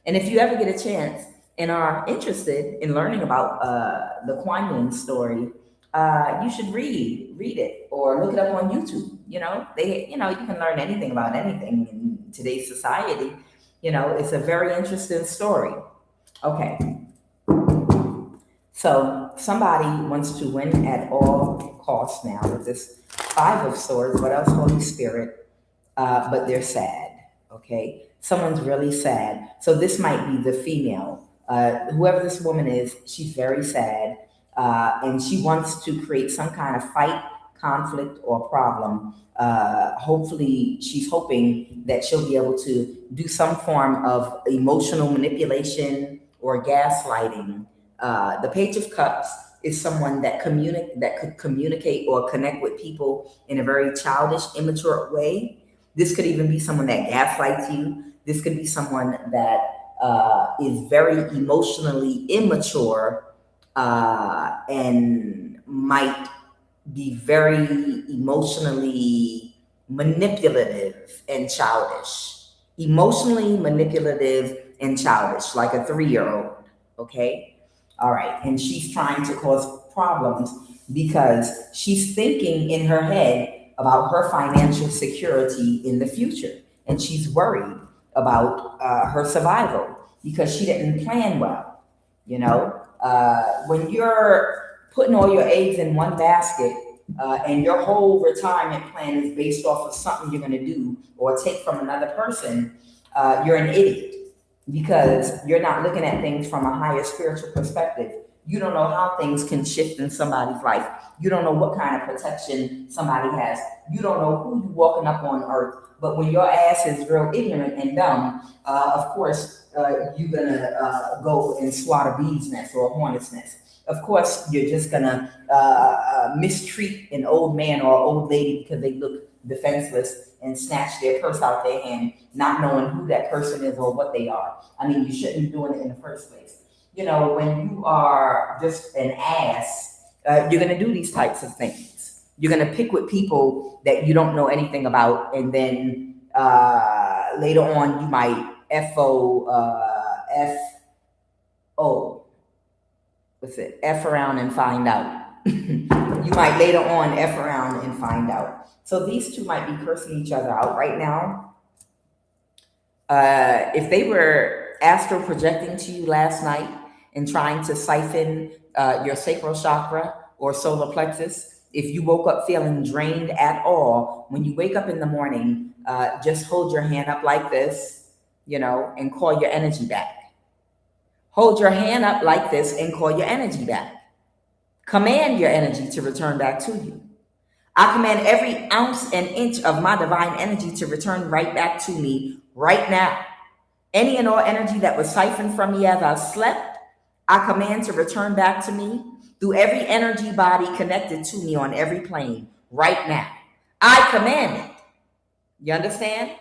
And if you ever get a chance and are interested in learning about the Kuan Yin story, you should read it or look it up on YouTube. You can learn anything about anything in today's society. It's a very interesting story. Okay. So somebody wants to win at all costs now with this Five of Swords. What else? Holy Spirit. But they're sad. Okay. Someone's really sad. So this might be the female. Whoever this woman is, she's very sad. And she wants to create some kind of fight, conflict, or problem. Hopefully, she's hoping that she'll be able to do some form of emotional manipulation or gaslighting. The Page of Cups is someone that could communicate or connect with people in a very childish, immature way. This could even be someone that gaslights you. This could be someone that is very emotionally immature and might be very emotionally manipulative and childish. Emotionally manipulative and childish, like a 3-year-old. Okay. All right. And she's trying to cause problems because she's thinking in her head about her financial security in the future. And she's worried about her survival because she didn't plan well. When you're putting all your eggs in one basket and your whole retirement plan is based off of something you're going to do or take from another person, you're an idiot. Because you're not looking at things from a higher spiritual perspective. You don't know how things can shift in somebody's life. You don't know what kind of protection somebody has. You don't know who you're walking up on earth. But when your ass is real ignorant and dumb, of course, you're going to go and swat a bee's nest or a hornet's nest. Of course, you're just going to mistreat an old man or old lady because they look defenseless and snatch their purse out their hand, not knowing who that person is or what they are. I mean, you shouldn't be doing it in the first place. When you are just an ass, you're going to do these types of things. You're going to pick with people that you don't know anything about, and then later on you might F around and find out. You might later on F around and find out. So these two might be cursing each other out right now. If they were astral projecting to you last night and trying to siphon your sacral chakra or solar plexus, if you woke up feeling drained at all, when you wake up in the morning, just hold your hand up like this, and call your energy back. Hold your hand up like this and call your energy back. Command your energy to return back to you. I command every ounce and inch of my divine energy to return right back to me right now. Any and all energy that was siphoned from me as I slept, I command to return back to me through every energy body connected to me on every plane right now. I command it. You understand?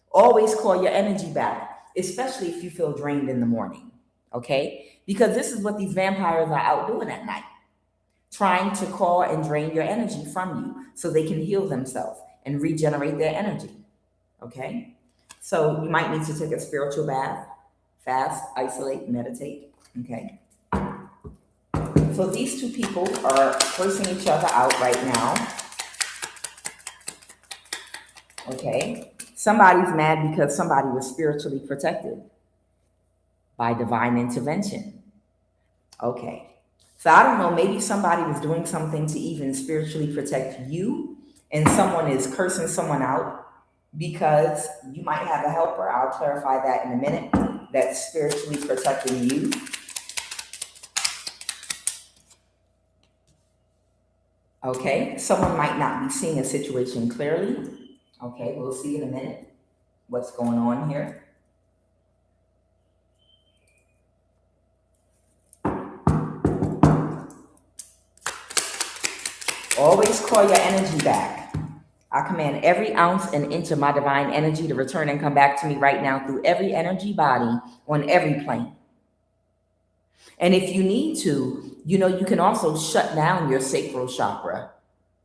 Always call your energy back, especially if you feel drained in the morning. Okay? Because this is what these vampires are out doing at night. Trying to call and drain your energy from you so they can heal themselves and regenerate their energy. Okay? So you might need to take a spiritual bath, fast, isolate, meditate. Okay? So these two people are cursing each other out right now. Okay? Somebody's mad because somebody was spiritually protected by divine intervention. Okay. So I don't know, maybe somebody was doing something to even spiritually protect you, and someone is cursing someone out because you might have a helper. I'll clarify that in a minute. That's spiritually protecting you. Okay, someone might not be seeing a situation clearly. Okay, we'll see in a minute what's going on here. Always call your energy back. I command every ounce and inch of my divine energy to return and come back to me right now through every energy body on every plane. And if you need to, you can also shut down your sacral chakra,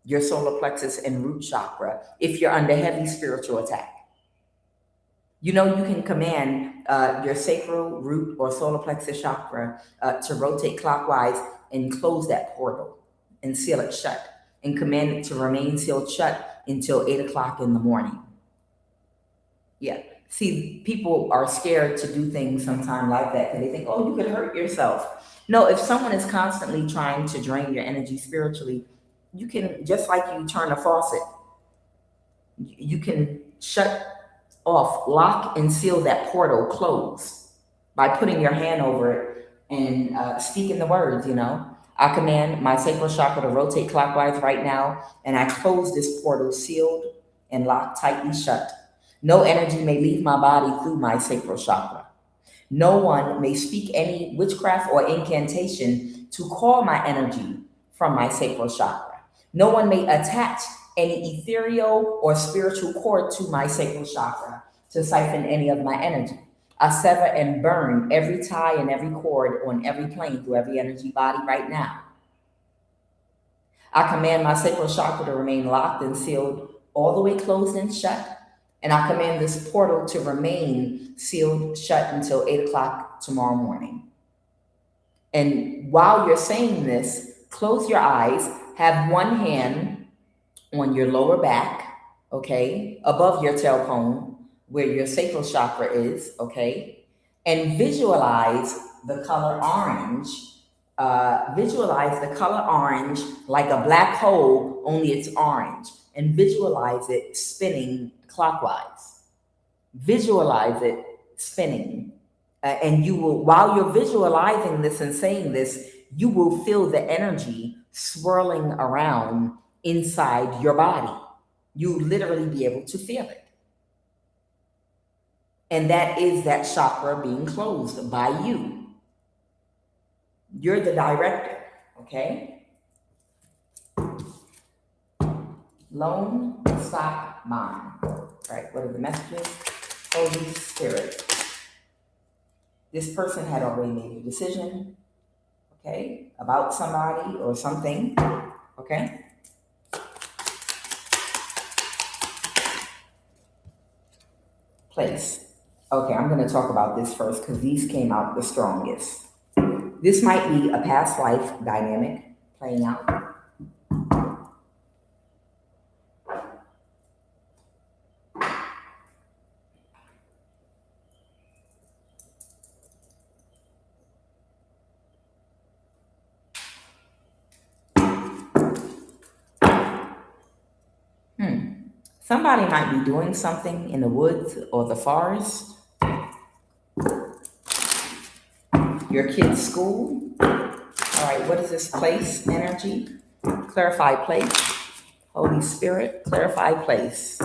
your solar plexus and root chakra if you're under heavy spiritual attack. You can command your sacral, root, or solar plexus chakra to rotate clockwise and close that portal and seal it shut, and command it to remain sealed shut until 8 o'clock in the morning. Yeah. See, people are scared to do things sometimes like that because they think, oh, you could hurt yourself. No, if someone is constantly trying to drain your energy spiritually, you can, just like you turn a faucet, you can shut off, lock and seal that portal closed by putting your hand over it and speaking the words, I command my sacral chakra to rotate clockwise right now, and I close this portal sealed and locked tightly shut. No energy may leave my body through my sacral chakra. No one may speak any witchcraft or incantation to call my energy from my sacral chakra. No one may attach any ethereal or spiritual cord to my sacral chakra to siphon any of my energy. I sever and burn every tie and every cord on every plane through every energy body right now. I command my sacral chakra to remain locked and sealed, all the way closed and shut. And I command this portal to remain sealed shut until 8 o'clock tomorrow morning. And while you're saying this, close your eyes, have one hand on your lower back, okay, above your tailbone, where your sacral chakra is, okay, and visualize the color orange. Visualize the color orange like a black hole, only it's orange, and visualize it spinning clockwise. Visualize it spinning. And you will, while you're visualizing this and saying this, you will feel the energy swirling around inside your body. You literally be able to feel it. And that is that chakra being closed by you. You're the director, okay? Lone Stop Bond. All right, what are the messages? Holy Spirit. This person had already made a decision, okay, about somebody or something, okay? Place. Okay, I'm going to talk about this first because these came out the strongest. This might be a past life dynamic playing out. Somebody might be doing something in the woods or the forest. Your kid's school. All right, what is this place? Energy. Clarify place. Holy Spirit, clarify place.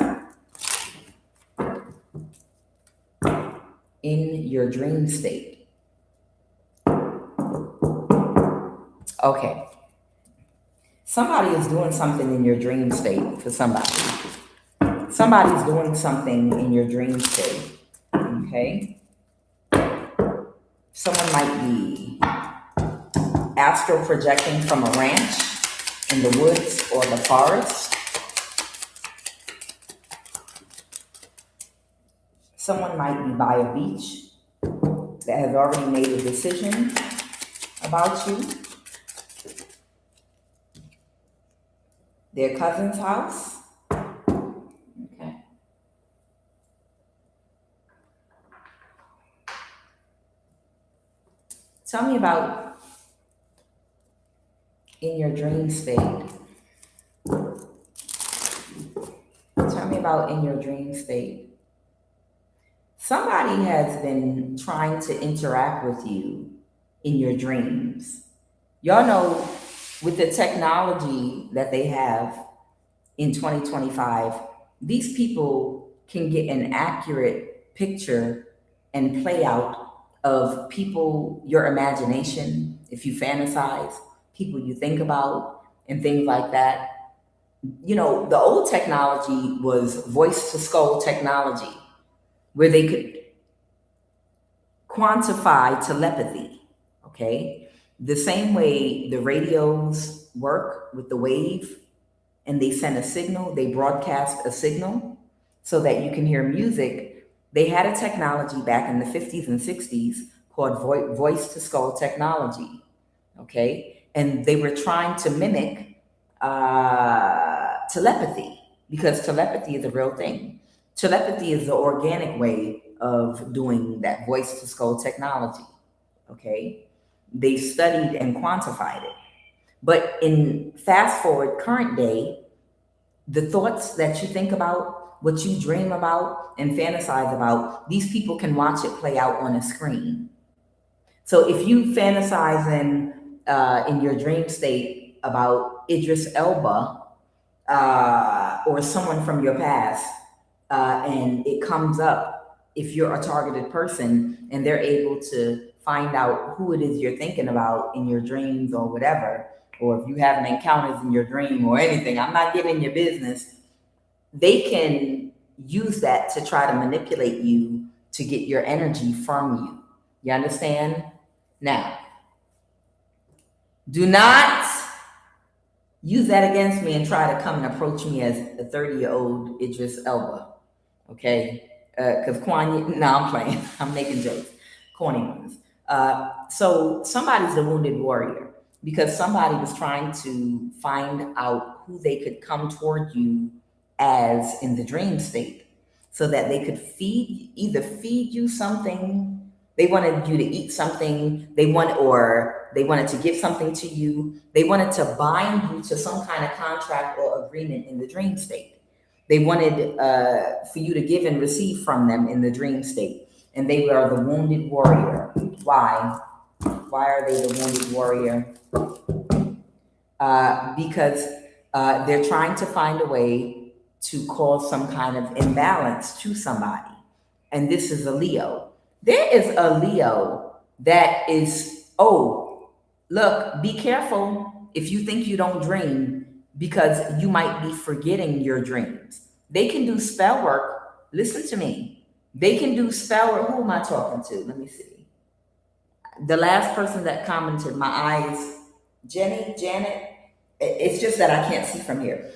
In your dream state. Okay. Somebody is doing something in your dream state for somebody. Somebody's doing something in your dream state, okay? Someone might be astral projecting from a ranch in the woods or the forest. Someone might be by a beach that has already made a decision about you. Their cousin's house. Tell me about in your dream state. about in your dream state, somebody has been trying to interact with you in your dreams. Y'all know with the technology that they have in 2025, these people can get an accurate picture and play out of people, your imagination, if you fantasize, people you think about, and things like that. You know, the old technology was voice to skull technology, where they could quantify telepathy, okay? The same way the radios work with the wave, and they send a signal, they broadcast a signal so that you can hear music. They had a technology back in the 50s and 60s called voice to skull technology, okay? And they were trying to mimic telepathy, because telepathy is a real thing. Telepathy is the organic way of doing that voice to skull technology, okay? They studied and quantified it. But in fast forward current day, the thoughts that you think about, what you dream about and fantasize about, these people can watch it play out on a screen. So if you fantasize in your dream state about Idris Elba or someone from your past, and it comes up, if you're a targeted person and they're able to find out who it is you're thinking about in your dreams or whatever, or if you have encounters in your dream or anything, I'm not giving you business, they can use that to try to manipulate you to get your energy from you. You understand? Now, do not use that against me and try to come and approach me as a 30-year-old Idris Elba, okay? Because QUAN, no, I'm playing. I'm making jokes, corny ones. So somebody's the wounded warrior, because somebody was trying to find out who they could come toward you as in the dream state, so that they could either feed you something. They wanted you to eat something. They wanted to give something to you. They wanted to bind you to some kind of contract or agreement in the dream state. They wanted for you to give and receive from them in the dream state. And they were the wounded warrior. Why? Why are they the wounded warrior? Because they're trying to find a way to cause some kind of imbalance to somebody. And this is a Leo. There is a Leo that is, oh, look, be careful if you think you don't dream, because you might be forgetting your dreams. They can do spell work. Listen to me. They can do spell work. Who am I talking to? Let me see. The last person that commented, my eyes, Janet, it's just that I can't see from here.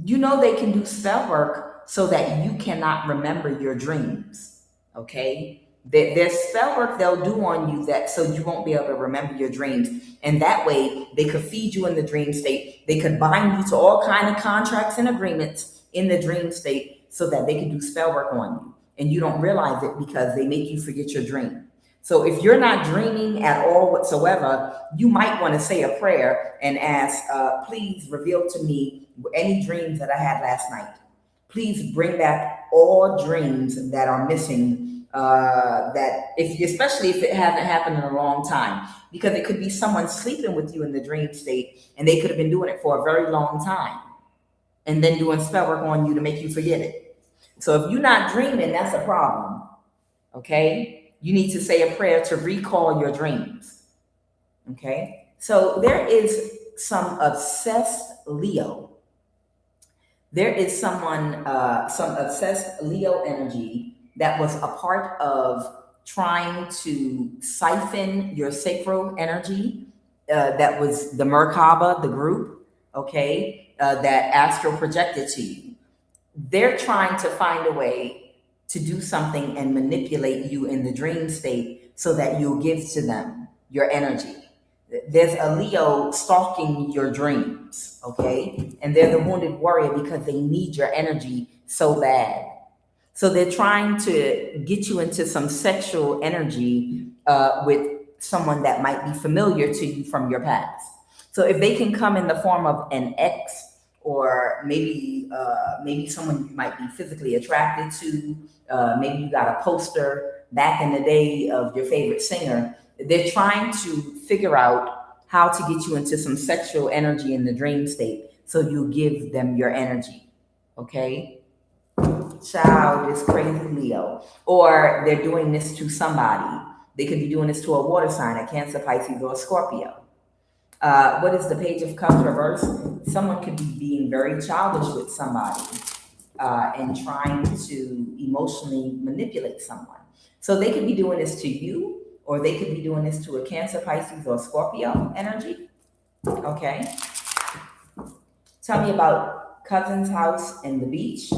You know, they can do spell work so that you cannot remember your dreams, okay? There's spell work they'll do on you that so you won't be able to remember your dreams. And that way they could feed you in the dream state. They could bind you to all kinds of contracts and agreements in the dream state so that they can do spell work on you. And you don't realize it because they make you forget your dream. So if you're not dreaming at all whatsoever, you might want to say a prayer and ask, please reveal to me any dreams that I had last night. Please bring back all dreams that are missing, especially if it hasn't happened in a long time, because it could be someone sleeping with you in the dream state and they could have been doing it for a very long time and then doing spell work on you to make you forget it. So if you're not dreaming, that's a problem, okay? You need to say a prayer to recall your dreams, okay? So there is some obsessed Leo. There is some obsessed Leo energy that was a part of trying to siphon your sacral energy. That was the Merkaba, the group, okay, that astral projected to you. They're trying to find a way to do something and manipulate you in the dream state so that you'll give to them your energy. There's a Leo stalking your dreams, okay? And they're the wounded warrior because they need your energy so bad. So they're trying to get you into some sexual energy with someone that might be familiar to you from your past. So if they can come in the form of an ex or maybe someone you might be physically attracted to. Maybe you got a poster back in the day of your favorite singer. They're trying to figure out how to get you into some sexual energy in the dream state, so you give them your energy. Okay? Child, this crazy Leo. Or they're doing this to somebody. They could be doing this to a water sign, a Cancer, Pisces, or a Scorpio. What is the Page of Cups reverse? Someone could be being very childish with somebody and trying to emotionally manipulate someone. So they could be doing this to you, or they could be doing this to a Cancer, Pisces, or Scorpio energy. Okay. Tell me about cousin's house and the beach.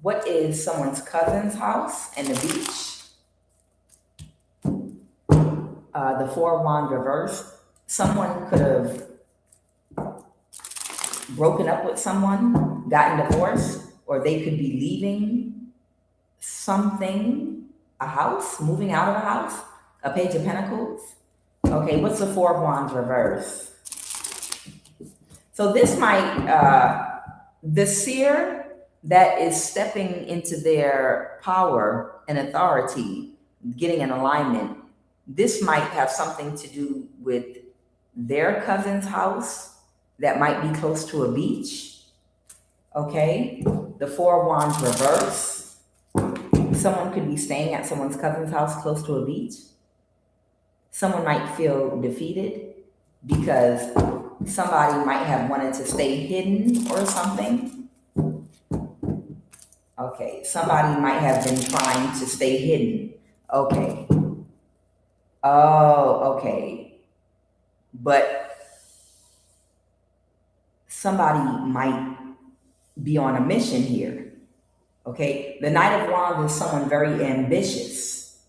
What is someone's cousin's house and the beach? The Four of Wands reverse. Someone could have broken up with someone, gotten divorced, or they could be leaving something, a house, moving out of a house. A Page of Pentacles. Okay, what's the Four of Wands reverse? So this might, the seer that is stepping into their power and authority, getting an alignment, this might have something to do with their cousin's house that might be close to a beach. Okay, the Four of Wands reverse. Someone could be staying at someone's cousin's house close to a beach. Someone might feel defeated because somebody might have wanted to stay hidden or something. Okay, somebody might have been trying to stay hidden. Okay. Oh, okay. But somebody might be on a mission here. Okay, the Knight of Wands is someone very ambitious.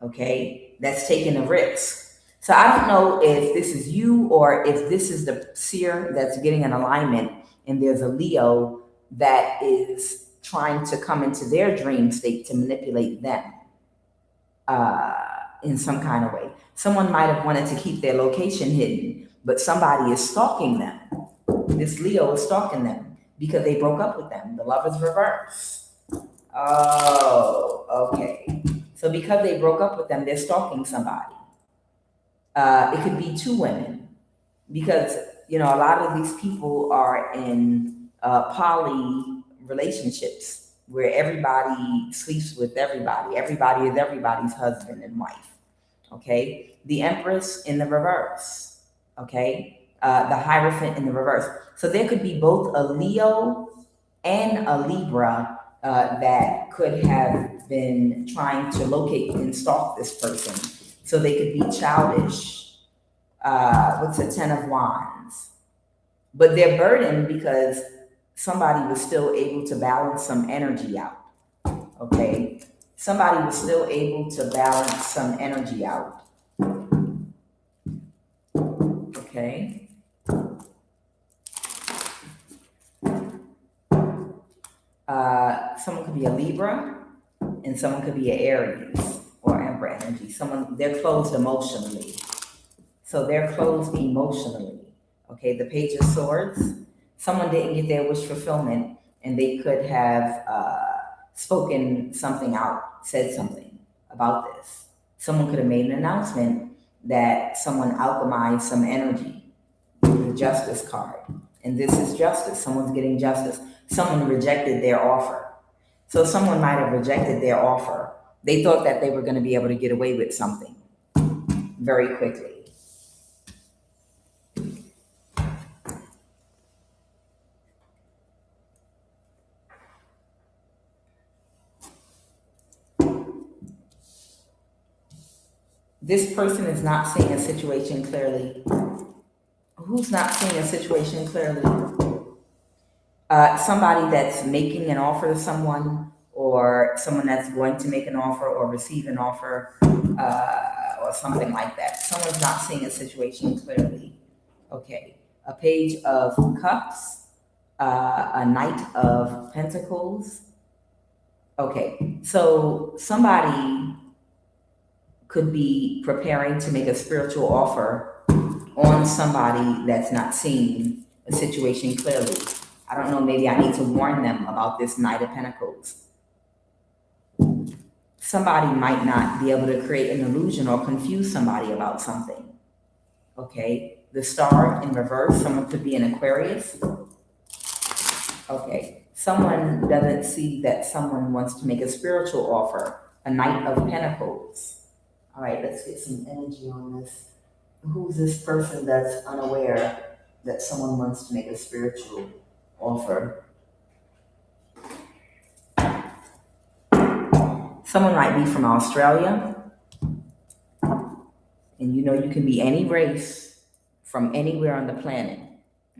Okay, that's taking a risk. So I don't know if this is you or if this is the seer that's getting an alignment and there's a Leo that is trying to come into their dream state to manipulate them in some kind of way. Someone might have wanted to keep their location hidden, but somebody is stalking them. This Leo is stalking them because they broke up with them. The Lovers reverse. Oh, okay. So because they broke up with them, they're stalking somebody. It could be two women because, you know, a lot of these people are in poly relationships where everybody sleeps with everybody. Everybody is everybody's husband and wife. Okay. The Empress in the reverse. Okay. The Hierophant in the reverse. So there could be both a Leo and a Libra that could have been trying to locate and stalk this person. So they could be childish. What's the Ten of Wands? But they're burdened because somebody was still able to balance some energy out. Okay? Somebody was still able to balance some energy out. Okay? Someone could be a Libra and someone could be an Aries or Emperor energy. They're closed emotionally. So they're closed emotionally. Okay, the Page of Swords. Someone didn't get their wish fulfillment and they could have spoken something out, said something about this. Someone could have made an announcement that someone alchemized some energy. The Justice card. And this is justice. Someone's getting justice. Someone rejected their offer. So someone might have rejected their offer. They thought that they were going to be able to get away with something very quickly. This person is not seeing a situation clearly. Who's not seeing a situation clearly? Somebody that's making an offer to someone, or someone that's going to make an offer or receive an offer, or something like that. Someone's not seeing a situation clearly. Okay. A Page of Cups, a Knight of Pentacles. Okay. So somebody could be preparing to make a spiritual offer on somebody that's not seeing a situation clearly. I don't know, maybe I need to warn them about this Knight of Pentacles. Somebody might not be able to create an illusion or confuse somebody about something. Okay, the Star in reverse, someone could be an Aquarius. Okay, someone doesn't see that someone wants to make a spiritual offer, a Knight of Pentacles. All right, let's get some energy on this. Who's this person that's unaware that someone wants to make a spiritual offer? Someone might be from Australia. And you know, you can be any race from anywhere on the planet.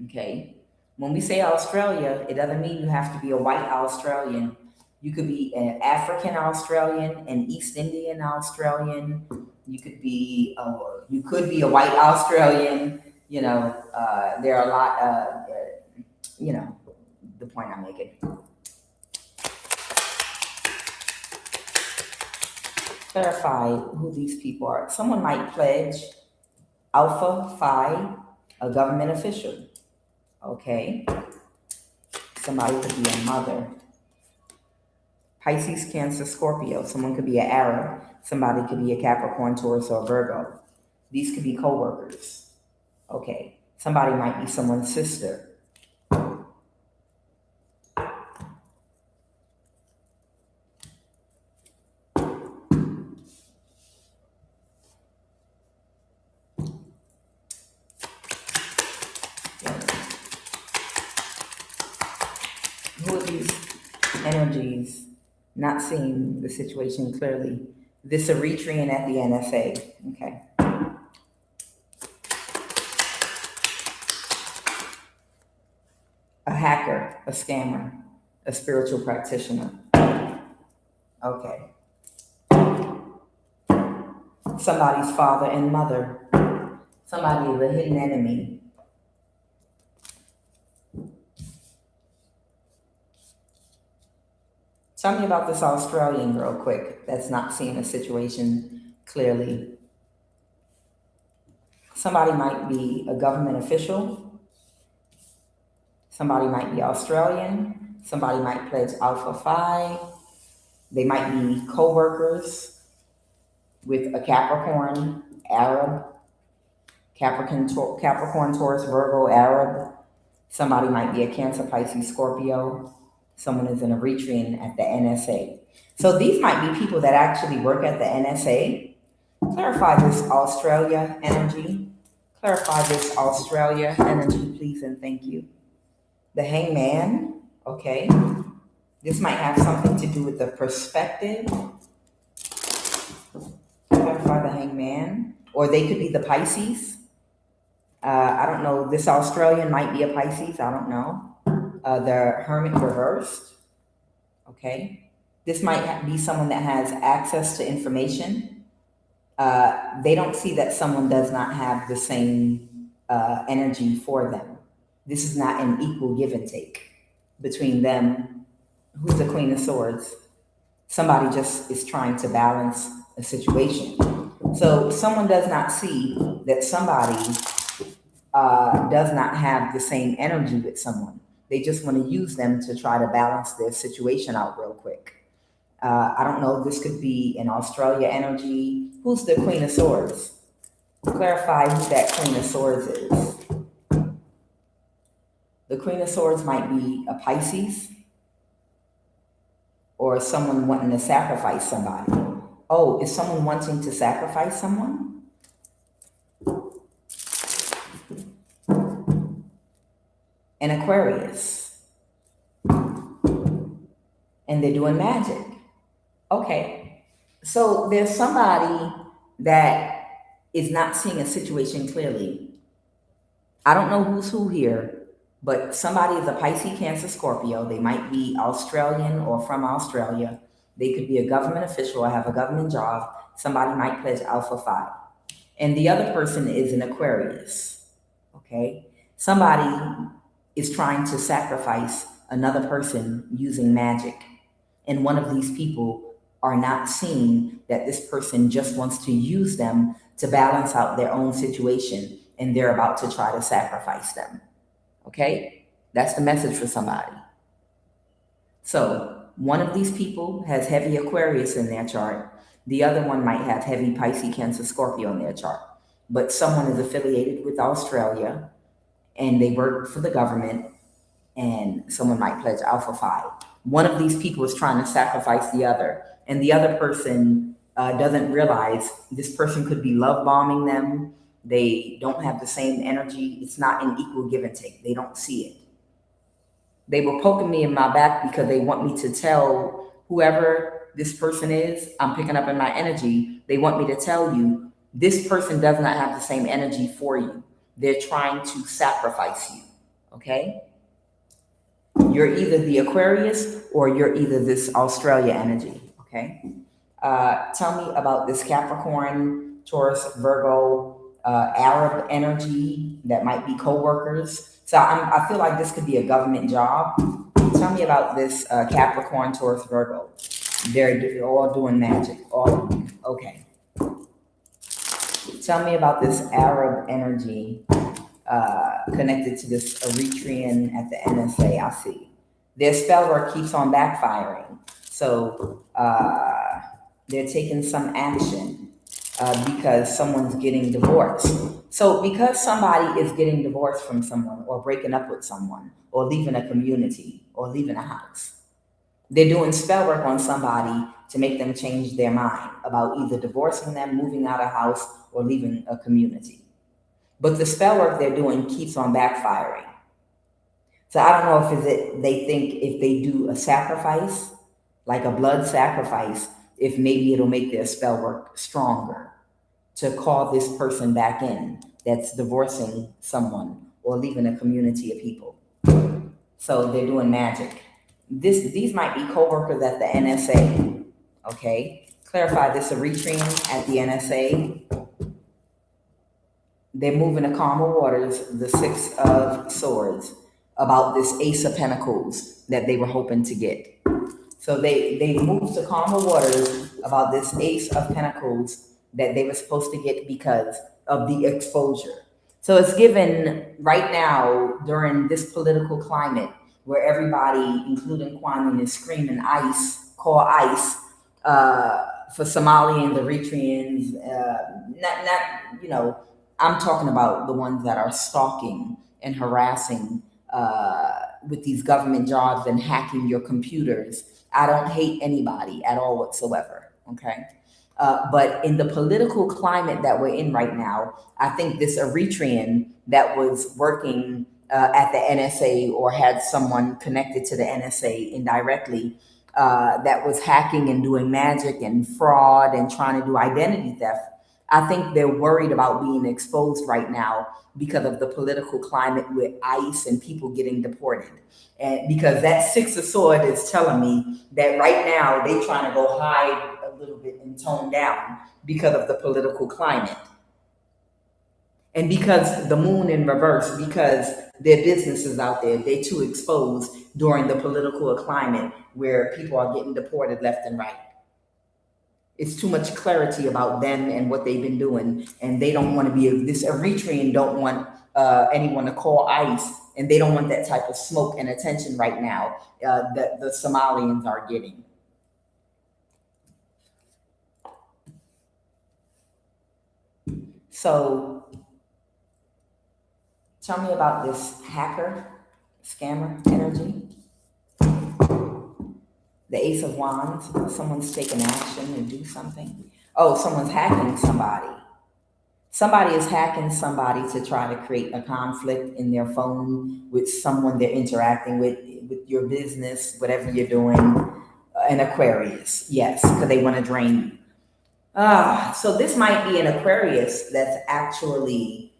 Okay? When we say Australia, it doesn't mean you have to be a white Australian. You could be an African Australian, an East Indian Australian. You could be a white Australian. You know, there are a lot. You know, the point I'm making. Clarify who these people are. Someone might pledge Alpha Phi, a government official. Okay. Somebody could be a mother. Pisces, Cancer, Scorpio. Someone could be an Arab. Somebody could be a Capricorn, Taurus, or Virgo. These could be co-workers. Okay. Somebody might be someone's sister. Who are these energies? Not seeing the situation clearly. This Eritrean at the NSA. Okay. A hacker, a scammer, a spiritual practitioner. Okay. Somebody's father and mother. Somebody is a hidden enemy. Tell me about this Australian real quick that's not seeing the situation clearly. Somebody might be a government official. Somebody might be Australian. Somebody might pledge Alpha Phi. They might be co-workers with a Capricorn, Arab, Capricorn, Taurus, Virgo, Arab. Somebody might be a Cancer, Pisces, Scorpio. Someone is an Eritrean at the NSA. So these might be people that actually work at the NSA. Clarify this Australia energy. Clarify this Australia energy, please and thank you. The Hangman, okay. This might have something to do with the perspective. Clarify the Hangman. Or they could be the Pisces. I don't know. This Australian might be a Pisces. I don't know. The Hermit reversed. Okay. This might be someone that has access to information. They don't see that someone does not have the same energy for them. This is not an equal give and take between them. Who's the Queen of Swords? Somebody just is trying to balance a situation. So someone does not see that somebody does not have the same energy with someone. They just want to use them to try to balance their situation out real quick. I don't know, this could be an Australia energy. Who's the Queen of Swords? Clarify who that Queen of Swords is. The Queen of Swords might be a Pisces or someone wanting to sacrifice somebody. Oh, is someone wanting to sacrifice someone? An Aquarius. And they're doing magic. Okay. So there's somebody that is not seeing a situation clearly. I don't know who's who here, but somebody is a Pisces, Cancer, Scorpio. They might be Australian or from Australia. They could be a government official or have a government job. Somebody might pledge Alpha Phi. And the other person is an Aquarius. Okay. Somebody is trying to sacrifice another person using magic. And one of these people are not seeing that this person just wants to use them to balance out their own situation, and they're about to try to sacrifice them. Okay? That's the message for somebody. So one of these people has heavy Aquarius in their chart. The other one might have heavy Pisces, Cancer, Scorpio in their chart. But someone is affiliated with Australia and they work for the government, and someone might pledge Alpha Phi. One of these people is trying to sacrifice the other, and the other person doesn't realize this person could be love bombing them. They don't have the same energy. It's not an equal give and take. They don't see it. They were poking me in my back because they want me to tell whoever this person is, I'm picking up in my energy. They want me to tell you this person does not have the same energy for you. They're trying to sacrifice you. Okay? You're either the Aquarius or you're either this Australia energy. Okay? Tell me about this Capricorn, Taurus, Virgo, Arab energy that might be co-workers. So I feel like this could be a government job. Tell me about this Capricorn, Taurus, Virgo. They're all doing magic. All of them. Okay. Tell me about this Arab energy connected to this Eritrean at the NSA. I see. Their spell work keeps on backfiring. So they're taking some action because someone's getting divorced. So because somebody is getting divorced from someone or breaking up with someone or leaving a community or leaving a house, they're doing spell work on somebody to make them change their mind about either divorcing them, moving out of house, or leaving a community. But the spell work they're doing keeps on backfiring. So I don't know if they think if they do a sacrifice, like a blood sacrifice, if maybe it'll make their spell work stronger to call this person back in that's divorcing someone or leaving a community of people. So they're doing magic. These might be co-workers at the NSA. Okay, clarify this Eritrean at the NSA. They're moving to calmer waters, the Six of Swords, about this Ace of Pentacles that they were hoping to get. So they moved to calmer waters about this Ace of Pentacles that they were supposed to get because of the exposure. So it's given right now during this political climate where everybody, including QUAN, is screaming ICE, call ICE for Somalians, Eritreans, I'm talking about the ones that are stalking and harassing with these government jobs and hacking your computers. I don't hate anybody at all whatsoever, okay? But in the political climate that we're in right now, I think this Eritrean that was working at the NSA or had someone connected to the NSA indirectly that was hacking and doing magic and fraud and trying to do identity theft, I think they're worried about being exposed right now because of the political climate with ICE and people getting deported. And because that Six of Swords is telling me that right now they're trying to go hide a little bit and tone down because of the political climate. And because the moon in reverse, because their businesses out there, they're too exposed during the political climate where people are getting deported left and right. It's too much clarity about them and what they've been doing. And they don't want to be, this Eritrean don't want anyone to call ICE, and they don't want that type of smoke and attention right now that the Somalians are getting. So tell me about this hacker, scammer energy. The Ace of Wands, someone's taking action to do something. Oh, someone's hacking somebody. Somebody is hacking somebody to try to create a conflict in their phone with someone they're interacting with your business, whatever you're doing. An Aquarius, yes, because they want to drain you. So this might be an Aquarius that's actually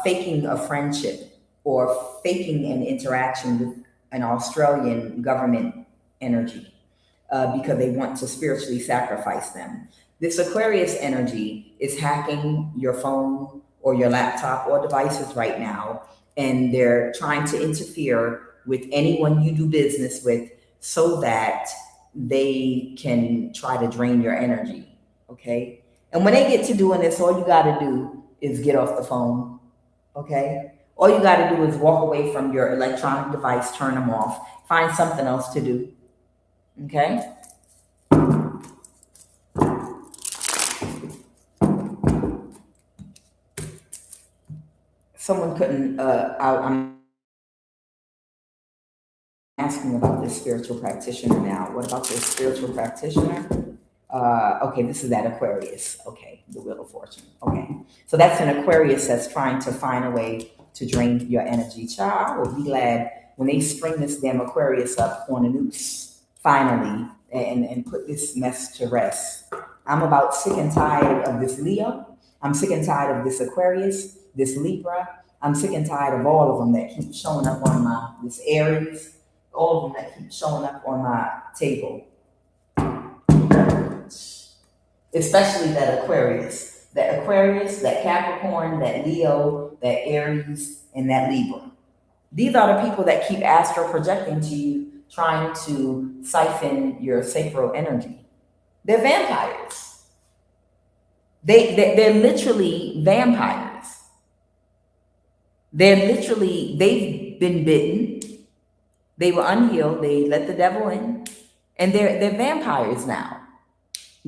faking a friendship or faking an interaction with an Australian government energy because they want to spiritually sacrifice them. This Aquarius energy is hacking your phone or your laptop or devices right now, and they're trying to interfere with anyone you do business with so that they can try to drain your energy, okay? And when they get to doing this, all you got to do is get off the phone, okay? All you got to do is walk away from your electronic device, turn them off, find something else to do. Okay? Someone couldn't, I'm asking about this spiritual practitioner now. What about this spiritual practitioner? Okay, this is that Aquarius. Okay, the Wheel of Fortune. Okay, so that's an Aquarius that's trying to find a way to drain your energy. Child, I will be glad when they string this damn Aquarius up on a noose, finally, and put this mess to rest. I'm about sick and tired of this Leo. I'm sick and tired of this Aquarius, this Libra. I'm sick and tired of all of them that keep showing up on this Aries, all of them that keep showing up on my table. Especially that Aquarius, that Capricorn, that Leo, that Aries, and that Libra. These are the people that keep astral projecting to you, trying to siphon your sacral energy. They're vampires. They're literally vampires. They've been bitten. They were unhealed. They let the devil in, and they're vampires now.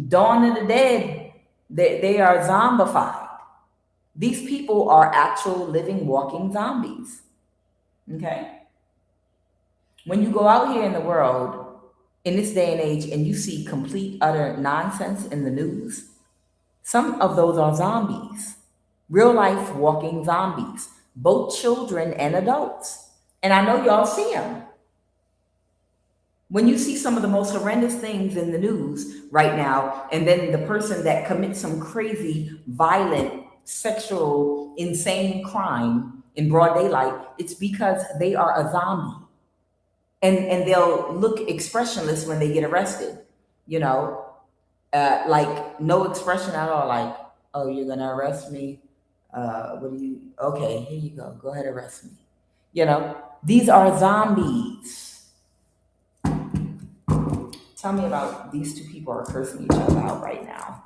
Dawn of the Dead, they are zombified. These people are actual living, walking zombies. Okay? When you go out here in the world, in this day and age, and you see complete, utter nonsense in the news, some of those are zombies. Real life walking zombies, both children and adults. And I know y'all see them. When you see some of the most horrendous things in the news right now, and then the person that commits some crazy, violent, sexual, insane crime in broad daylight, it's because they are a zombie. And they'll look expressionless when they get arrested, like no expression at all, like, oh, you're gonna arrest me? Okay, here you go ahead, arrest me. These are zombies. Tell me about these two people are cursing each other out right now.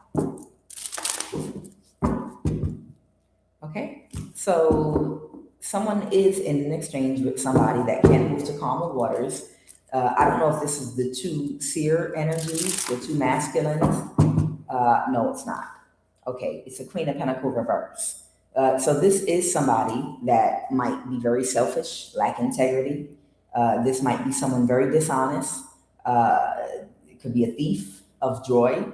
Okay, so someone is in an exchange with somebody that can't move to calmer waters. I don't know if this is the two seer energies, the two masculines. No, it's not. Okay, it's a Queen of Pentacles reverse. So this is somebody that might be very selfish, lack integrity. This might be someone very dishonest. It could be a thief of joy.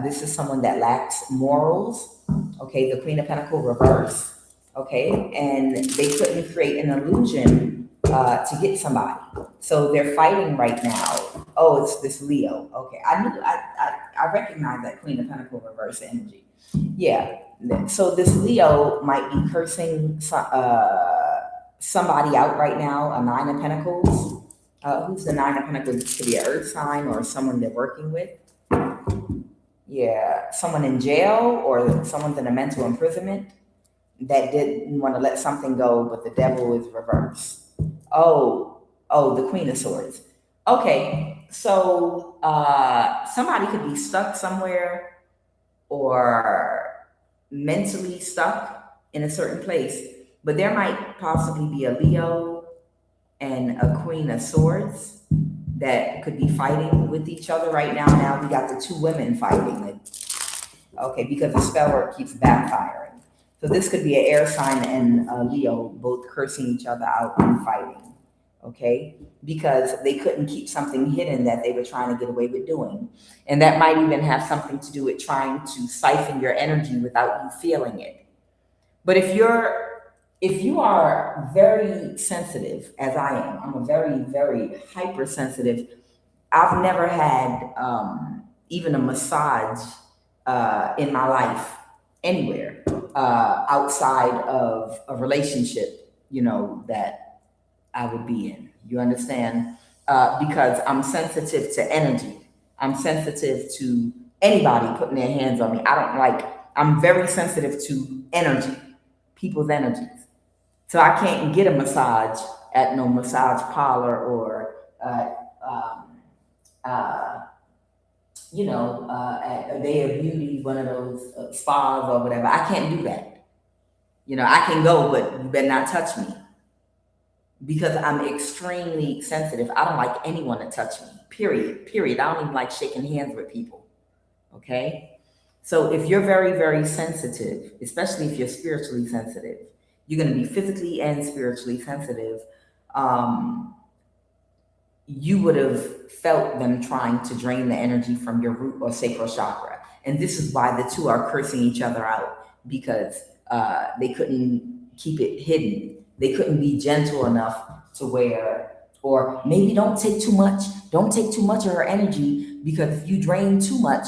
This is someone that lacks morals. Okay, the Queen of Pentacles reverse. Okay, and they couldn't create an illusion to get somebody. So they're fighting right now. Oh, it's this Leo. Okay, I recognize that Queen of Pentacles reverse energy. Yeah. So this Leo might be cursing somebody out right now, a Nine of Pentacles. Who's the Nine of Pentacles? This could be an earth sign or someone they're working with. Yeah, someone in jail or someone's in a mental imprisonment that didn't want to let something go, but the devil is reversed. Oh, the Queen of Swords. Okay, so somebody could be stuck somewhere or mentally stuck in a certain place, but there might possibly be a Leo and a Queen of Swords that could be fighting with each other right now. Now we got the two women fighting. Okay, because the spell work keeps backfiring. So this could be an air sign and a Leo both cursing each other out and fighting. Okay, because they couldn't keep something hidden that they were trying to get away with doing. And that might even have something to do with trying to siphon your energy without you feeling it. But if you are very sensitive, as I am, I'm a very, very hypersensitive. I've never had even a massage in my life anywhere outside of a relationship, that I would be in. You understand? Because I'm sensitive to energy. I'm sensitive to anybody putting their hands on me. I'm very sensitive to energy, people's energies. So I can't get a massage at no massage parlor or, at a Day of Beauty, one of those spas or whatever. I can't do that. I can go, but you better not touch me, because I'm extremely sensitive. I don't like anyone to touch me, period. I don't even like shaking hands with people. Okay. So if you're very, very sensitive, especially if you're spiritually sensitive, you're going to be physically and spiritually sensitive. Um, you would have felt them trying to drain the energy from your root or sacral chakra. And this is why the two are cursing each other out, because they couldn't keep it hidden. They couldn't be gentle enough to where, or maybe don't take too much. Don't take too much of her energy, because if you drain too much,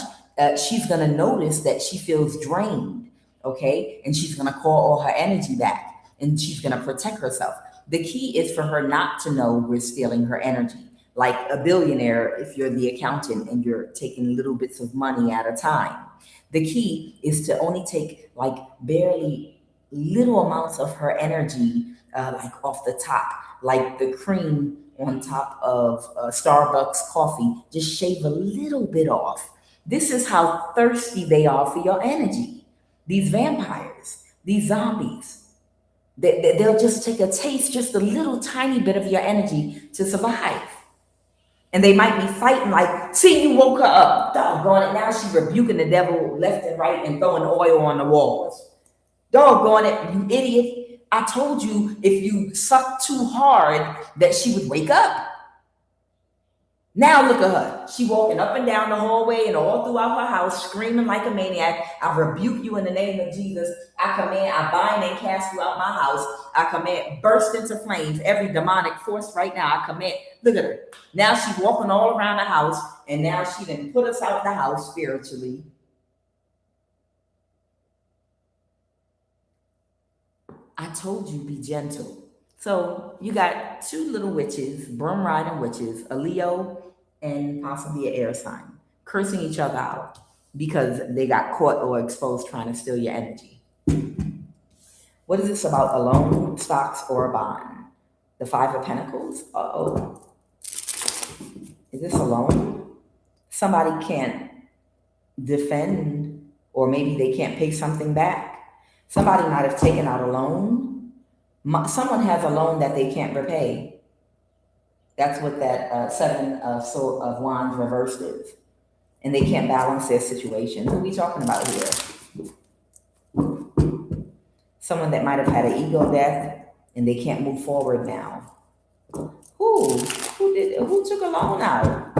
she's going to notice that she feels drained. Okay. And she's going to call all her energy back, and she's going to protect herself. The key is for her not to know we're stealing her energy. Like a billionaire, if you're the accountant and you're taking little bits of money at a time, the key is to only take like barely little amounts of her energy, like off the top, like the cream on top of Starbucks coffee. Just shave a little bit off. This is how thirsty they are for your energy. These vampires, these zombies, they'll just take a taste, just a little tiny bit of your energy to survive. And they might be fighting like, see, you woke her up. Doggone it. Now she's rebuking the devil left and right and throwing oil on the walls. Doggone it, you idiot. I told you if you suck too hard that she would wake up. Now look at her. She walking up and down the hallway and all throughout her house, screaming like a maniac. I rebuke you in the name of Jesus. I command, I bind and cast you out my house. I command, burst into flames every demonic force right now. I command, look at her. Now she's walking all around the house, and now she done put us out the house spiritually. I told you, be gentle. So you got two little witches, broom riding witches, a Leo and possibly an air sign, cursing each other out because they got caught or exposed trying to steal your energy. What is this about? A loan, stocks, or a bond? The Five of Pentacles? Uh-oh. Is this a loan? Somebody can't defend, or maybe they can't pay something back. Somebody might have taken out a loan. Someone has a loan that they can't repay. That's what that Seven of Wands reversed is. And they can't balance their situation. Who are we talking about here? Someone that might have had an ego death and they can't move forward now. Who took a loan out?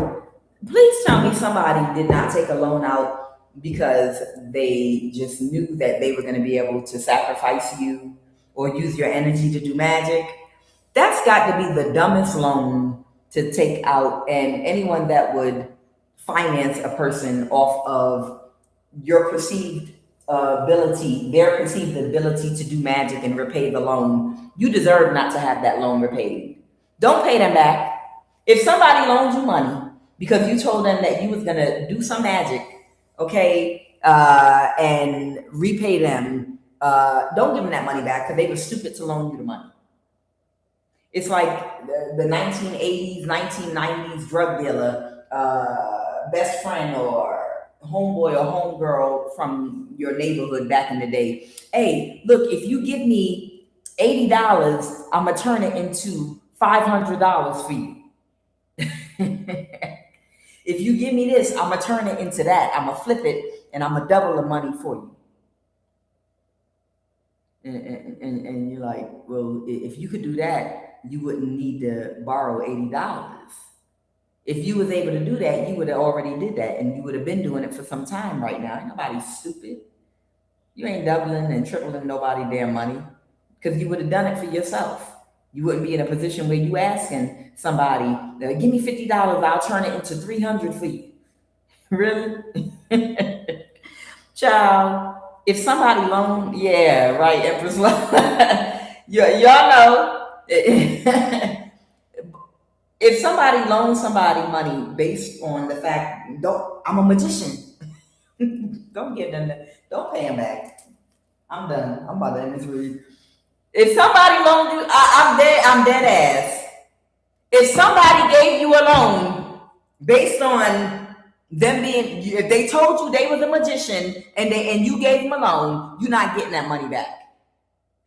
Please tell me somebody did not take a loan out because they just knew that they were going to be able to sacrifice you or use your energy to do magic. That's got to be the dumbest loan to take out. And anyone that would finance a person off of your perceived ability, their perceived ability to do magic and repay the loan, you deserve not to have that loan repaid. Don't pay them back. If somebody loaned you money because you told them that you was going to do some magic, okay, and repay them, don't give them that money back because they were stupid to loan you the money. It's like the 1980s, 1990s drug dealer, best friend or homeboy or homegirl from your neighborhood back in the day. Hey, look, if you give me $80, I'm going to turn it into $500 for you. If you give me this, I'm going to turn it into that. I'm going to flip it and I'm going to double the money for you. And you're like, well, if you could do that, you wouldn't need to borrow $80. If you was able to do that, you would have already did that, and you would have been doing it for some time right now. Ain't nobody stupid. You ain't doubling and tripling nobody damn money because you would have done it for yourself. You wouldn't be in a position where you asking somebody, give me $50, I'll turn it into $300 for you. Really? Child, if somebody loaned, yeah, right, Empress. Y'all know. If somebody loans somebody money based on the fact, I'm a magician. Don't give them that. Don't pay them back. I'm done. I'm about to end this read. If somebody loaned you, I'm dead ass. If somebody gave you a loan based on them being, if they told you they was a magician and you gave them a loan, you're not getting that money back.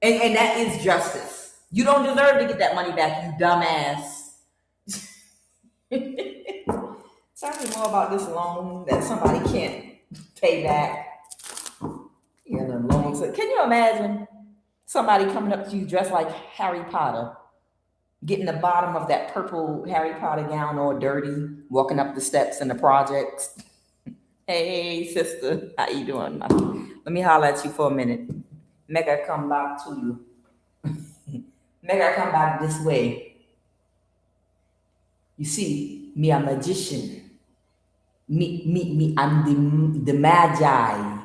And that is justice. You don't deserve to get that money back, you dumbass. Tell me more about this loan that somebody can't pay back. Yeah, the loan. Can you imagine somebody coming up to you dressed like Harry Potter, getting the bottom of that purple Harry Potter gown all dirty, walking up the steps in the projects? Hey, sister, how you doing? Let me holler at you for a minute. Make her come back to you. Make her come back this way. You see, me a magician. Me, I'm the magi.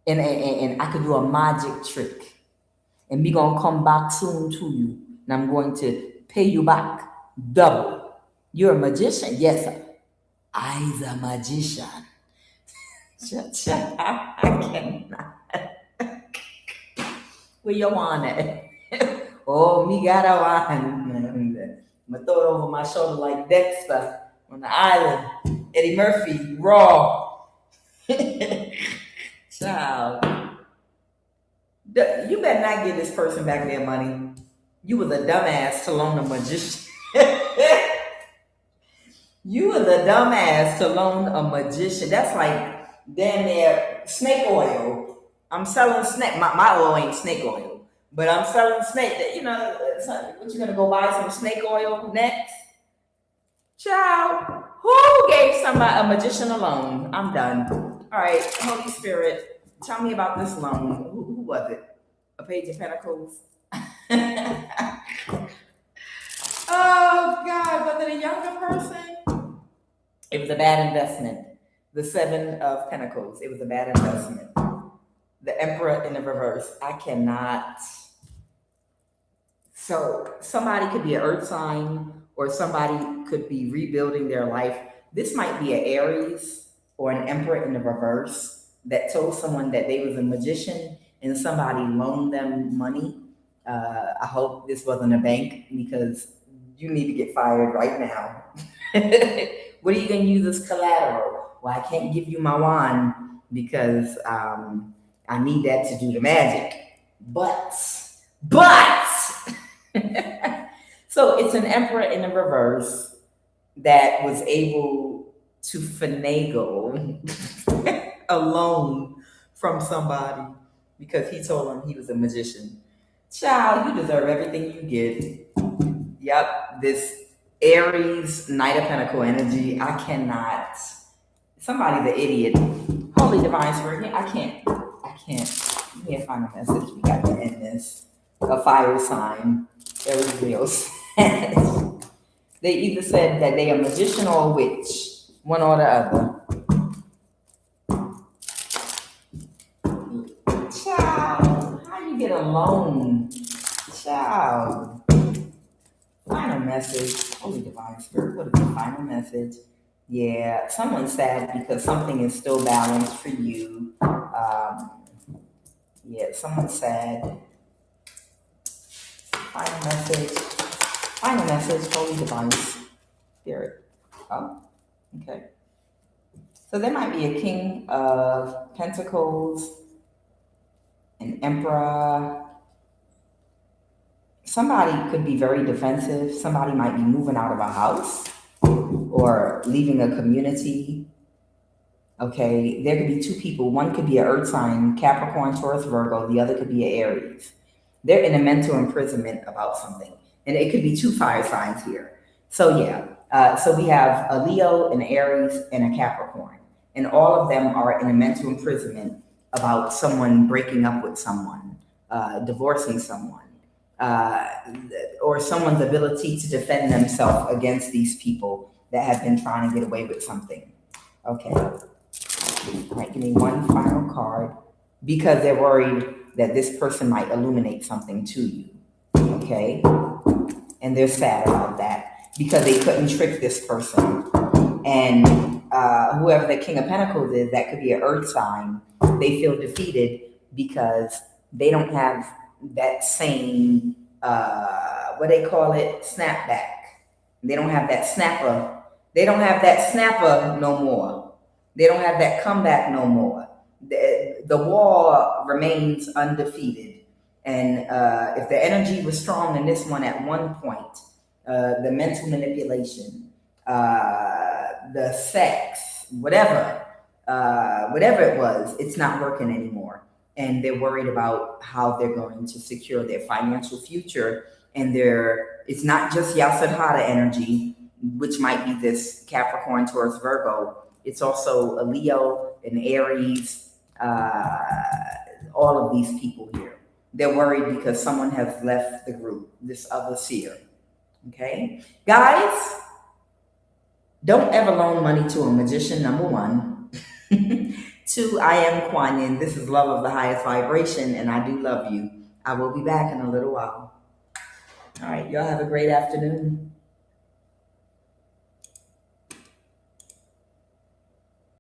And I could do a magic trick. And me gonna come back soon to you. And I'm going to pay you back double. You're a magician? Yes, sir. I's a magician. I cannot. Where you want it? Oh, me got a one. I throw it over my shoulder like Dexter on the island. Eddie Murphy, raw. Child. You better not give this person back their money. You was a dumbass to loan a magician. You was a dumbass to loan a magician. That's like damn near snake oil. I'm selling snake. My oil ain't snake oil, but I'm selling snake. You know, what you gonna go buy some snake oil next? Child, who gave somebody a magician a loan? I'm done. All right, Holy Spirit, tell me about this loan. Who was it? A Page of Pentacles. Oh God, was it a younger person? It was a bad investment. The Seven of Pentacles. It was a bad investment. The Emperor in the reverse. I cannot. So somebody could be an earth sign, or somebody could be rebuilding their life. This might be an Aries or an Emperor in the reverse that told someone that they was a magician and somebody loaned them money. I hope this wasn't a bank, because you need to get fired right now. What are you going to use as collateral? Well, I can't give you my wand because I need that to do the magic. But, so it's an Emperor in the reverse that was able to finagle a loan from somebody because he told him he was a magician. Child, you deserve everything you get. Yep, this Aries Knight of Pentacle energy, I cannot. Somebody's an idiot. Holy Divine Spirit, I can't. Let me find a message. We got to end this. A fire sign. Aries Leo says. They either said that they are a magician or a witch. One or the other. Child, how do you get a loan? Child. Final message. Holy Divine Spirit, what is the final message? Yeah, someone's sad because something is still balanced for you. Yeah, someone's sad. Final message, Holy Divine Spirit. Oh, okay. So there might be a King of Pentacles, an Emperor. Somebody could be very defensive. Somebody might be moving out of a house or leaving a community. Okay, there could be two people. One could be an earth sign, Capricorn, Taurus, Virgo. The other could be an Aries. They're in a mental imprisonment about something. And it could be two fire signs here. So yeah, so we have a Leo, an Aries, and a Capricorn. And all of them are in a mental imprisonment about someone breaking up with someone, divorcing someone, or someone's ability to defend themselves against these people that have been trying to get away with something. Okay. All right, give me one final card, because they're worried that this person might illuminate something to you. Okay. And they're sad about that because they couldn't trick this person. And whoever the King of Pentacles is, that could be an earth sign. They feel defeated because they don't have that same, what they call it, snapback. They don't have that snapper. They don't have that snapper no more. They don't have that comeback no more. The war remains undefeated. And if the energy was strong in this one at one point, the mental manipulation, the sex, whatever it was, it's not working anymore. And they're worried about how they're going to secure their financial future. And it's not just Yasudhara energy, which might be this Capricorn, Taurus, Virgo. It's also a Leo, an Aries, all of these people here. They're worried because someone has left the group, this other seer. Okay? Guys, don't ever loan money to a magician, number one. Two, I am QUAN, and this is love of the highest vibration, and I do love you. I will be back in a little while. All right, y'all have a great afternoon.